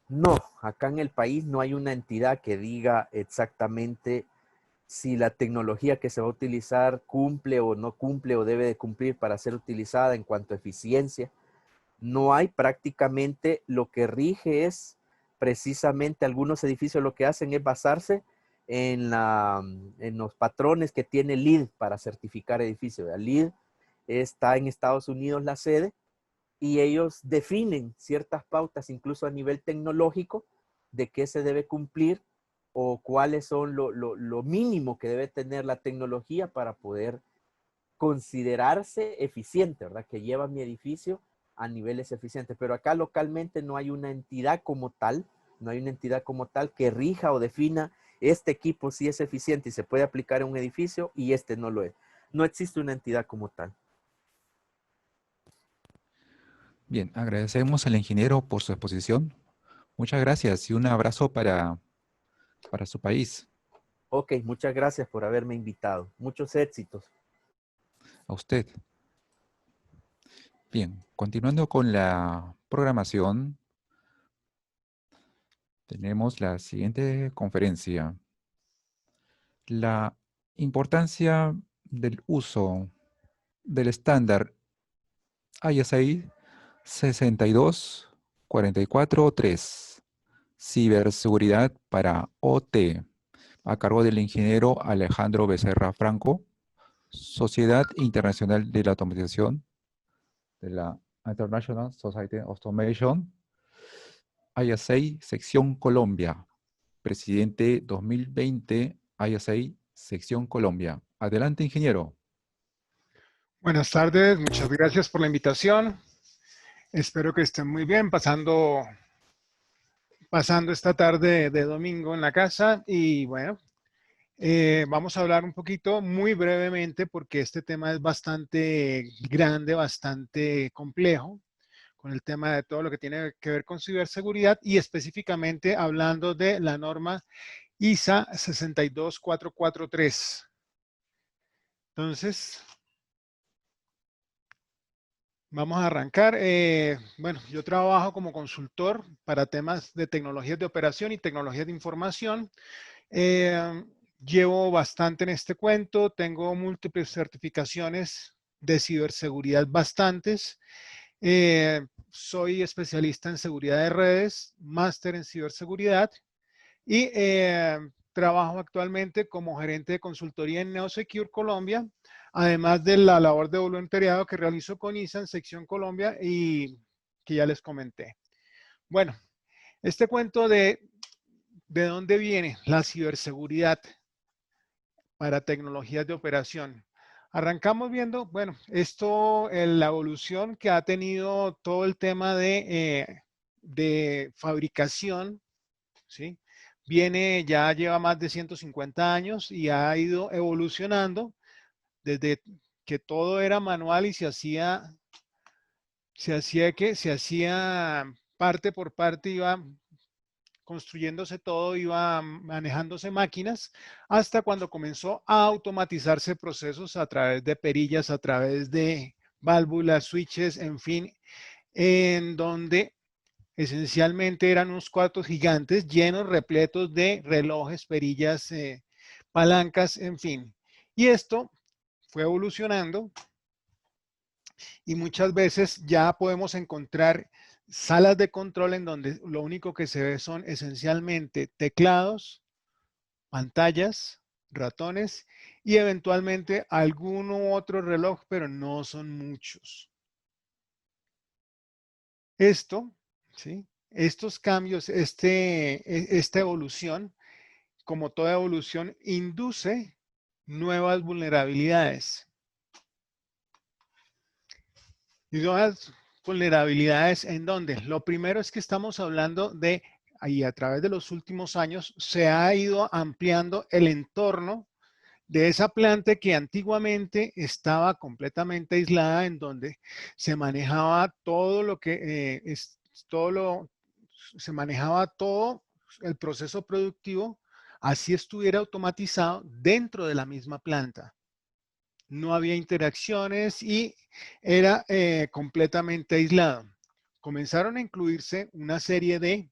No, acá en el país no hay una entidad que diga exactamente si la tecnología que se va a utilizar cumple o no cumple o debe de cumplir para ser utilizada en cuanto a eficiencia. No hay, prácticamente lo que rige es precisamente algunos edificios lo que hacen es basarse en los patrones que tiene LEED para certificar edificios. LEED está en Estados Unidos la sede y ellos definen ciertas pautas incluso a nivel tecnológico de qué se debe cumplir o cuáles son lo mínimo que debe tener la tecnología para poder considerarse eficiente, ¿verdad? Que lleva mi edificio a niveles eficientes. Pero acá localmente no hay una entidad como tal, no hay una entidad como tal que rija o defina este equipo sí es eficiente y se puede aplicar en un edificio y este no lo es. No existe una entidad como tal. Bien, agradecemos al ingeniero por su exposición. Muchas gracias y un abrazo para su país. Ok, muchas gracias por haberme invitado. Muchos éxitos. A usted. Bien, continuando con la programación, tenemos la siguiente conferencia. La importancia del uso del estándar ISA 62443, ciberseguridad para OT, a cargo del ingeniero Alejandro Becerra Franco, Sociedad Internacional de la Automatización, de la International Society of Automation, ISA Sección Colombia, presidente 2020, ISA Sección Colombia. Adelante, ingeniero. Buenas tardes, muchas gracias por la invitación. Espero que estén muy bien pasando esta tarde de domingo en la casa y bueno, vamos a hablar un poquito muy brevemente porque este tema es bastante grande, bastante complejo con el tema de todo lo que tiene que ver con ciberseguridad y específicamente hablando de la norma ISA 62443. Entonces, vamos a arrancar. Bueno, yo trabajo como consultor para temas de tecnologías de operación y tecnologías de información. Llevo bastante en este cuento, tengo múltiples certificaciones de ciberseguridad bastantes. Soy especialista en seguridad de redes, máster en ciberseguridad y trabajo actualmente como gerente de consultoría en NeoSecure Colombia, además de la labor de voluntariado que realizo con ISA en Sección Colombia y que ya les comenté. Bueno, este cuento de dónde viene la ciberseguridad para tecnologías de operación. Arrancamos viendo, bueno, la evolución que ha tenido todo el tema de fabricación, ¿sí? Ya lleva más de 150 años y ha ido evolucionando desde que todo era manual y se hacía parte por parte, iba construyéndose todo, iba manejándose máquinas, hasta cuando comenzó a automatizarse procesos a través de perillas, a través de válvulas, switches, en fin, en donde esencialmente eran unos cuartos gigantes llenos, repletos de relojes, perillas, palancas, en fin. Y esto fue evolucionando y muchas veces ya podemos encontrar salas de control en donde lo único que se ve son esencialmente teclados, pantallas, ratones y eventualmente algún otro reloj, pero no son muchos. ¿Sí? Estos cambios, esta evolución, como toda evolución, induce nuevas vulnerabilidades. Y nuevas vulnerabilidades en donde lo primero es que estamos hablando de, y a través de los últimos años, se ha ido ampliando el entorno de esa planta que antiguamente estaba completamente aislada, en donde se manejaba todo lo que se manejaba todo el proceso productivo, así estuviera automatizado dentro de la misma planta. No había interacciones y era completamente aislado. Comenzaron a incluirse una serie de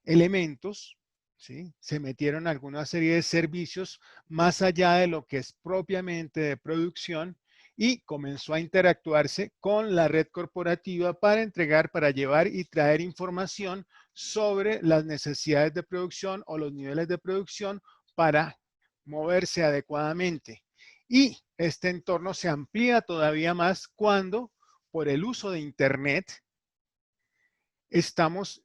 elementos, ¿sí? Se metieron alguna serie de servicios más allá de lo que es propiamente de producción y comenzó a interactuarse con la red corporativa para entregar, para llevar y traer información sobre las necesidades de producción o los niveles de producción para moverse adecuadamente. Y este entorno se amplía todavía más cuando, por el uso de Internet, estamos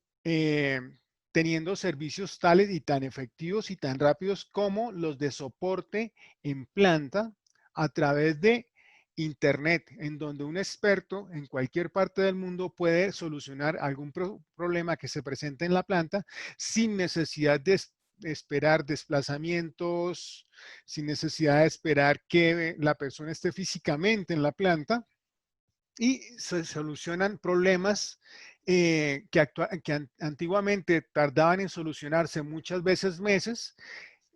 teniendo servicios tales y tan efectivos y tan rápidos como los de soporte en planta a través de Internet, en donde un experto en cualquier parte del mundo puede solucionar algún problema que se presente en la planta sin necesidad de esperar desplazamientos, sin necesidad de esperar que la persona esté físicamente en la planta, y se solucionan problemas que antiguamente tardaban en solucionarse muchas veces meses,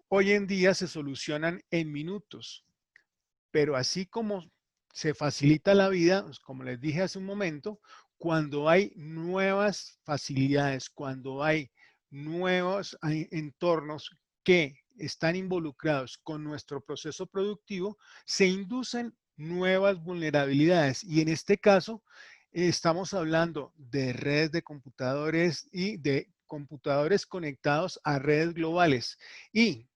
hoy en día se solucionan en minutos. Pero así como se facilita la vida, pues, como les dije hace un momento, cuando hay nuevas facilidades, cuando hay nuevos entornos que están involucrados con nuestro proceso productivo, se inducen nuevas vulnerabilidades. Y en este caso, estamos hablando de redes de computadores y de computadores conectados a redes globales. Y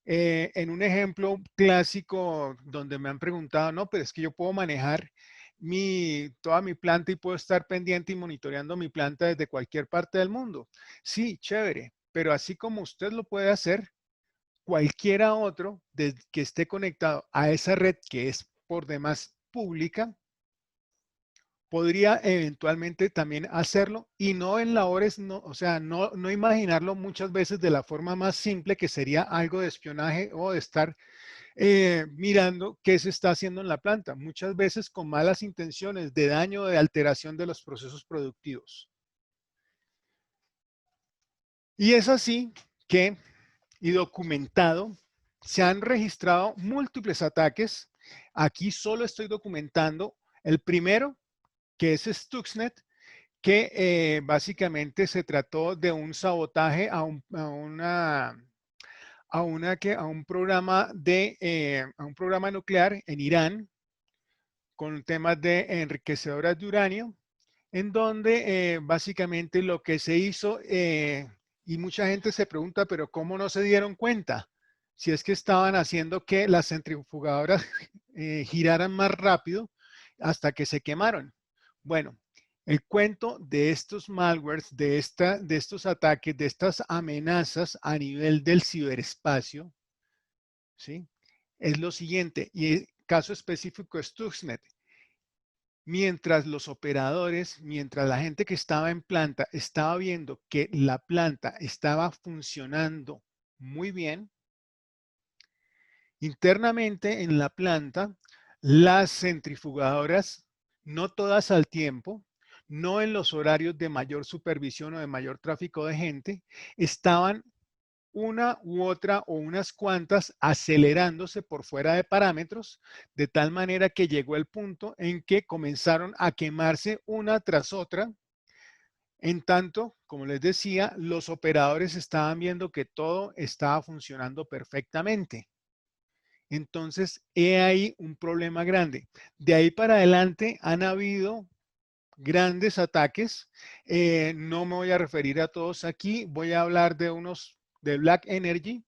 en un ejemplo clásico donde me han preguntado, no, pero es que yo puedo manejar toda mi planta y puedo estar pendiente y monitoreando mi planta desde cualquier parte del mundo. Sí, chévere, pero así como usted lo puede hacer, cualquiera otro que esté conectado a esa red que es por demás pública, podría eventualmente también hacerlo y no en labores, no, o sea, no imaginarlo muchas veces de la forma más simple que sería algo de espionaje o de estar mirando qué se está haciendo en la planta, muchas veces con malas intenciones de daño o de alteración de los procesos productivos. Y es así que, y documentado, se han registrado múltiples ataques. Aquí solo estoy documentando el primero, que es Stuxnet, que básicamente se trató de un sabotaje a un programa nuclear en Irán con temas de enriquecedoras de uranio, en donde básicamente lo que se hizo, y mucha gente se pregunta, pero ¿cómo no se dieron cuenta? Si es que estaban haciendo que las centrifugadoras giraran más rápido hasta que se quemaron. Bueno, el cuento de estos malwares, de estos ataques, de estas amenazas a nivel del ciberespacio, ¿sí? Es lo siguiente, y caso específico Stuxnet, mientras los operadores, mientras la gente que estaba en planta estaba viendo que la planta estaba funcionando muy bien, internamente en la planta, las centrifugadoras, no todas al tiempo, no en los horarios de mayor supervisión o de mayor tráfico de gente, estaban una u otra o unas cuantas acelerándose por fuera de parámetros, de tal manera que llegó el punto en que comenzaron a quemarse una tras otra. En tanto, como les decía, los operadores estaban viendo que todo estaba funcionando perfectamente. Entonces, he ahí un problema grande. De ahí para adelante han habido grandes ataques. No me voy a referir a todos aquí. Voy a hablar de unos de Black Energy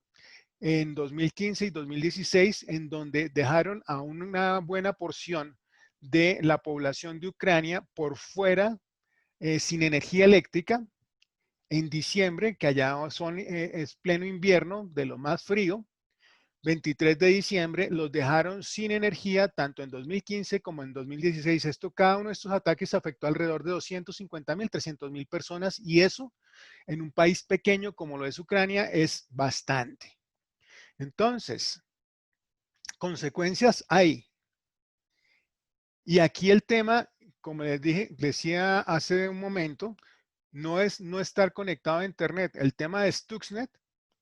en 2015 y 2016, en donde dejaron a una buena porción de la población de Ucrania por fuera, sin energía eléctrica. En diciembre, que allá es pleno invierno, de lo más frío, 23 de diciembre, los dejaron sin energía tanto en 2015 como en 2016. Cada uno de estos ataques afectó alrededor de 250.000, 300.000 personas, y eso en un país pequeño como lo es Ucrania es bastante. Entonces, consecuencias hay. Y aquí el tema, como les decía hace un momento, no es no estar conectado a Internet. El tema de Stuxnet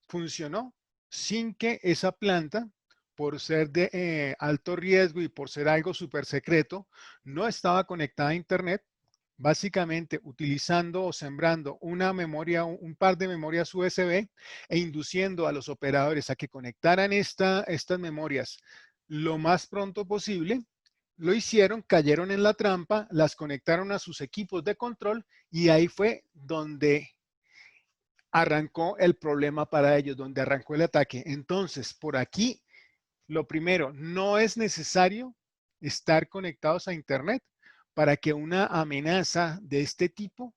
funcionó sin que esa planta, por ser de alto riesgo y por ser algo súper secreto, no estaba conectada a Internet, básicamente utilizando o sembrando una memoria, un par de memorias USB e induciendo a los operadores a que conectaran estas memorias lo más pronto posible. Lo hicieron, cayeron en la trampa, las conectaron a sus equipos de control y ahí fue donde arrancó el problema para ellos, donde arrancó el ataque. Entonces, por aquí, lo primero, no es necesario estar conectados a Internet para que una amenaza de este tipo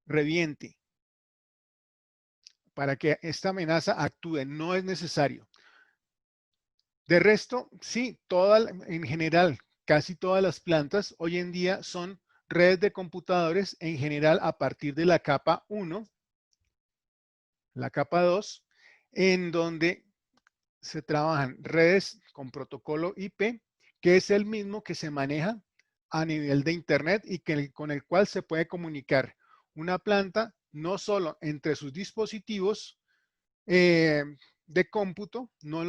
reviente. Para que esta amenaza actúe, no es necesario. De resto, sí, en general, casi todas las plantas hoy en día son redes de computadores, en general a partir de la capa 1, la capa 2, en donde se trabajan redes con protocolo IP, que es el mismo que se maneja a nivel de Internet y con el cual se puede comunicar una planta no solo entre sus dispositivos de cómputo, no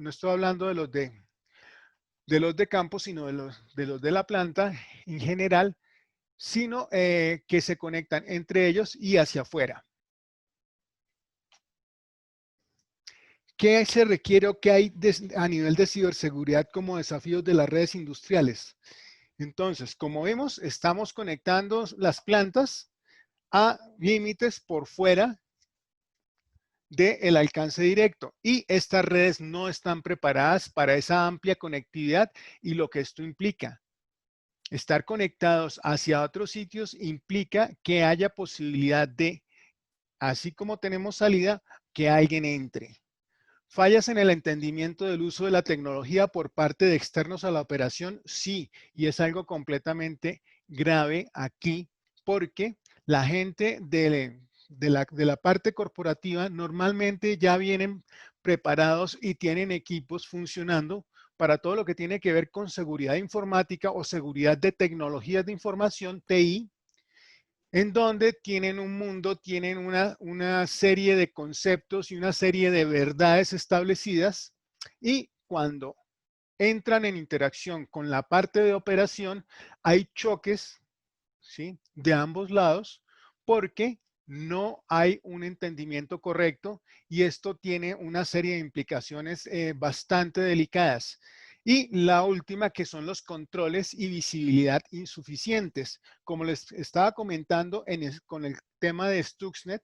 estoy hablando de los de campo, sino de los de la planta en general, sino que se conectan entre ellos y hacia afuera. ¿Qué se requiere o qué hay a nivel de ciberseguridad como desafíos de las redes industriales? Entonces, como vemos, estamos conectando las plantas a límites por fuera del alcance directo y estas redes no están preparadas para esa amplia conectividad y lo que esto implica. Estar conectados hacia otros sitios implica que haya posibilidad de, así como tenemos salida, que alguien entre. ¿Fallas en el entendimiento del uso de la tecnología por parte de externos a la operación? Sí, y es algo completamente grave aquí porque la gente de la parte corporativa normalmente ya vienen preparados y tienen equipos funcionando para todo lo que tiene que ver con seguridad informática o seguridad de tecnologías de información, TI, en donde tienen un mundo, tienen una serie de conceptos y una serie de verdades establecidas, y cuando entran en interacción con la parte de operación, hay choques, ¿sí?, de ambos lados, porque no hay un entendimiento correcto y esto tiene una serie de implicaciones bastante delicadas. Y la última, que son los controles y visibilidad insuficientes. Como les estaba comentando con el tema de Stuxnet,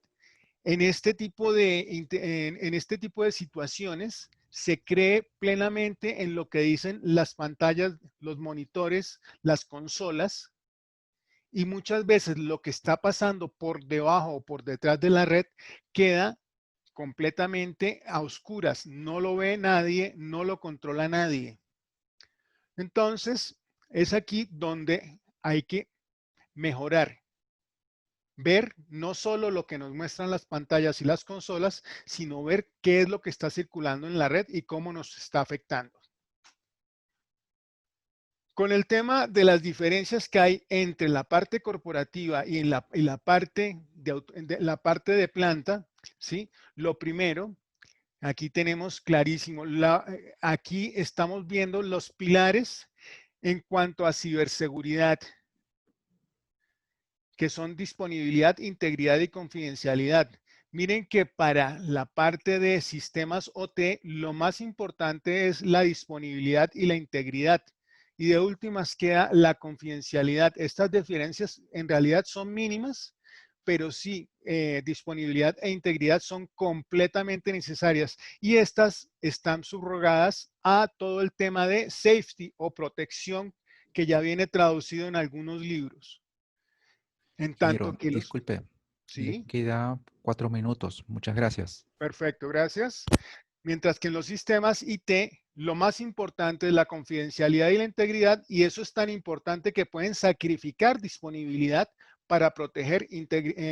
en este tipo de situaciones se cree plenamente en lo que dicen las pantallas, los monitores, las consolas, y muchas veces lo que está pasando por debajo o por detrás de la red queda completamente a oscuras. No lo ve nadie, no lo controla nadie. Entonces, es aquí donde hay que mejorar. Ver no solo lo que nos muestran las pantallas y las consolas, sino ver qué es lo que está circulando en la red y cómo nos está afectando. Con el tema de las diferencias que hay entre la parte corporativa y la parte de planta, ¿sí? Lo primero, aquí tenemos clarísimo, aquí estamos viendo los pilares en cuanto a ciberseguridad, que son disponibilidad, integridad y confidencialidad. Miren que para la parte de sistemas OT, lo más importante es la disponibilidad y la integridad. Y de últimas queda la confidencialidad. Estas diferencias en realidad son mínimas, pero sí, disponibilidad e integridad son completamente necesarias. Y estas están subrogadas a todo el tema de safety o protección que ya viene traducido en algunos libros. En tanto Ingeniero, que los... disculpe, le Sí, queda 4 minutos. Muchas gracias. perfecto, gracias. Mientras que en los sistemas IT, lo más importante es la confidencialidad y la integridad, y eso es tan importante que pueden sacrificar disponibilidad para proteger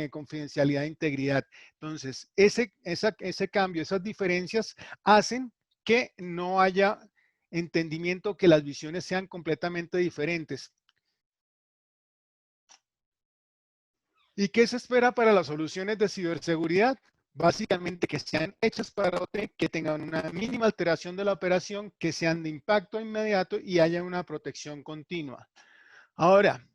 confidencialidad e integridad. Entonces, ese cambio, esas diferencias hacen que no haya entendimiento, que las visiones sean completamente diferentes. ¿Y qué se espera para las soluciones de ciberseguridad? Básicamente que sean hechas para OT, que tengan una mínima alteración de la operación, que sean de impacto inmediato y haya una protección continua. Ahora,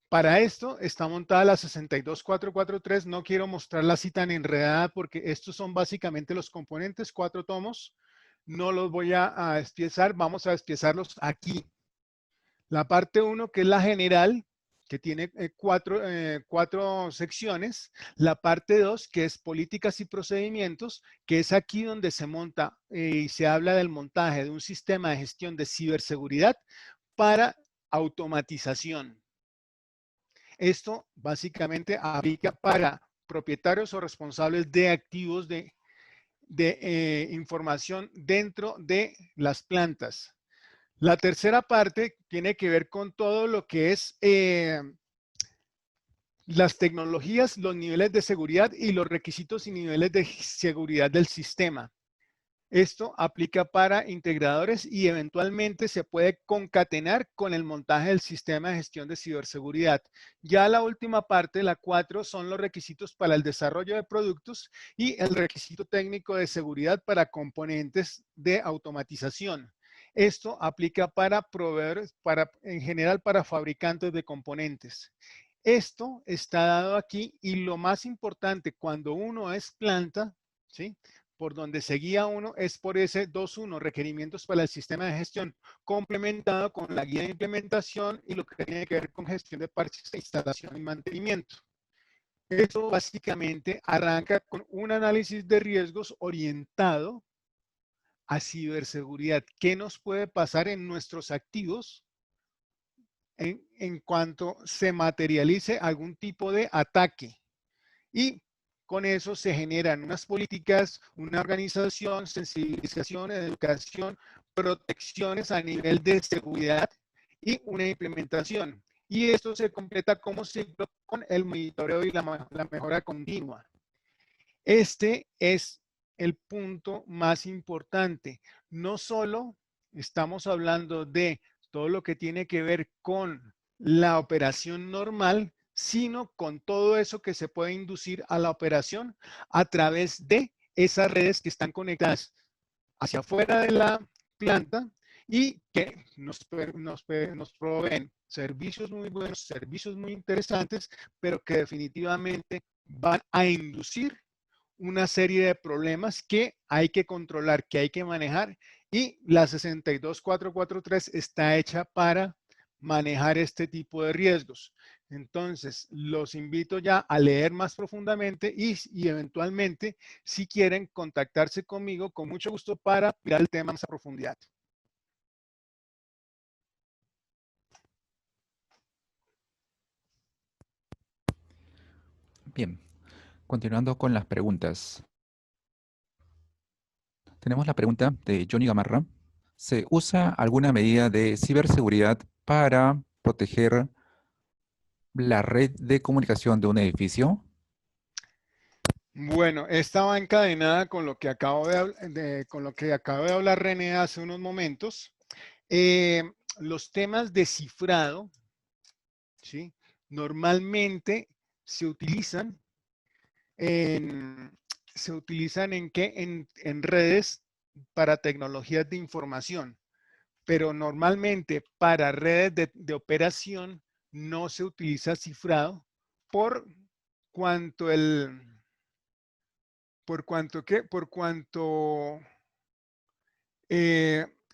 para esto está montada la 62443. No quiero mostrarla así tan enredada porque estos son básicamente los componentes, 4 tomos. No los voy a despiezar, vamos a despiezarlos aquí. La parte 1, que es la general, que tiene cuatro secciones. La parte 2, que es políticas y procedimientos, que es aquí donde se monta y se habla del montaje de un sistema de gestión de ciberseguridad para automatización. Esto básicamente aplica para propietarios o responsables de activos de información dentro de las plantas. La tercera parte tiene que ver con todo lo que es las tecnologías, los niveles de seguridad y los requisitos y niveles de seguridad del sistema. Esto aplica para integradores y eventualmente se puede concatenar con el montaje del sistema de gestión de ciberseguridad. Ya la última parte, la 4, son los requisitos para el desarrollo de productos y el requisito técnico de seguridad para componentes de automatización. Esto aplica para proveedores, en general para fabricantes de componentes. Esto está dado aquí y lo más importante cuando uno es planta, ¿sí? Por donde se guía uno es por ese 2.1, requerimientos para el sistema de gestión, complementado con la guía de implementación y lo que tiene que ver con gestión de parches, instalación y mantenimiento. Eso básicamente arranca con un análisis de riesgos orientado a ciberseguridad. ¿Qué nos puede pasar en nuestros activos en cuanto se materialice algún tipo de ataque? Y con eso se generan unas políticas, una organización, sensibilización, educación, protecciones a nivel de seguridad y una implementación. Y esto se completa como ciclo con el monitoreo y la mejora continua. Este es el punto más importante. No solo estamos hablando de todo lo que tiene que ver con la operación normal, sino con todo eso que se puede inducir a la operación a través de esas redes que están conectadas hacia afuera de la planta y que nos proveen servicios muy buenos, servicios muy interesantes, pero que definitivamente van a inducir una serie de problemas que hay que controlar, que hay que manejar, y la 62443 está hecha para manejar este tipo de riesgos. Entonces, los invito ya a leer más profundamente y eventualmente, si quieren, contactarse conmigo con mucho gusto para mirar el tema más a profundidad. Bien, continuando con las preguntas. Tenemos la pregunta de Johnny Gamarra. ¿Se usa alguna medida de ciberseguridad para proteger la red de comunicación de un edificio? Bueno, esta va encadenada con lo que con lo que acabo de hablar René hace unos momentos. Los temas de cifrado, ¿sí? Normalmente se utilizan ¿en qué? En redes para tecnologías de información, pero normalmente para redes de operación no se utiliza cifrado por cuanto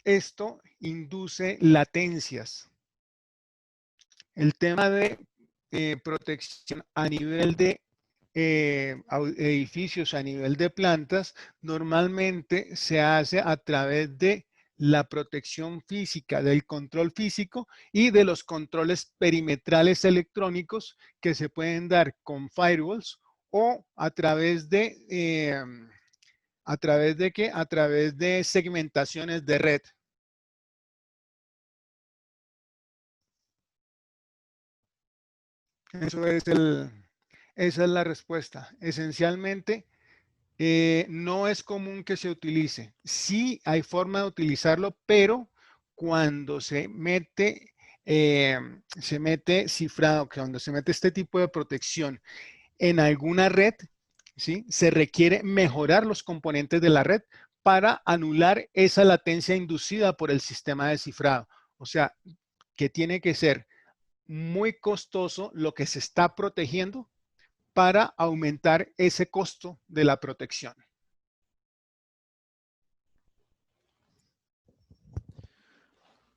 esto induce latencias. El tema de protección a nivel de edificios, a nivel de plantas, normalmente se hace a través de la protección física, del control físico y de los controles perimetrales electrónicos que se pueden dar con firewalls o a través de, ¿a través de qué? A través de segmentaciones de red. Esa es la respuesta. Esencialmente, no es común que se utilice. Sí hay forma de utilizarlo, pero cuando se mete cifrado, cuando se mete este tipo de protección en alguna red, ¿sí? Se requiere mejorar los componentes de la red para anular esa latencia inducida por el sistema de cifrado. O sea, que tiene que ser muy costoso lo que se está protegiendo para aumentar ese costo de la protección.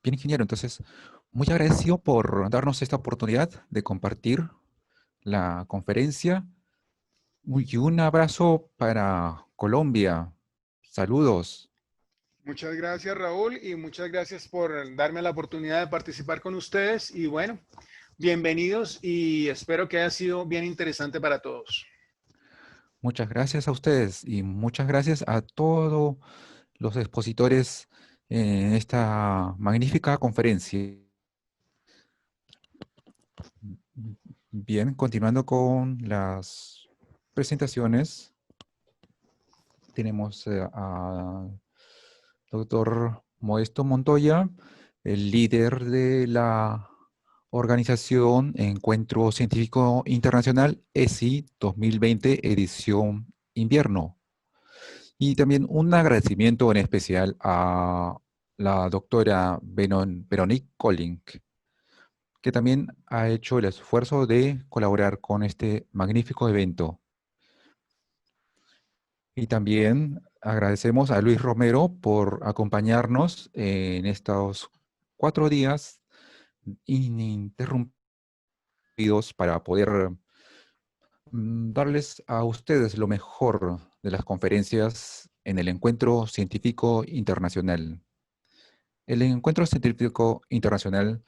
Bien, ingeniero, entonces, muy agradecido por darnos esta oportunidad de compartir la conferencia. Y un abrazo para Colombia. Saludos. Muchas gracias, Raúl, y muchas gracias por darme la oportunidad de participar con ustedes. Y bueno, bienvenidos y espero que haya sido bien interesante para todos. Muchas gracias a ustedes y muchas gracias a todos los expositores en esta magnífica conferencia. Bien, continuando con las presentaciones, tenemos a doctor Modesto Montoya, el líder de la organización Encuentro Científico Internacional ESI 2020 edición invierno. Y también un agradecimiento en especial a la doctora Veronique Collink, que también ha hecho el esfuerzo de colaborar con este magnífico evento. Y también agradecemos a Luis Romero por acompañarnos en estos 4 días ininterrumpidos para poder darles a ustedes lo mejor de las conferencias en el Encuentro Científico Internacional. El Encuentro Científico Internacional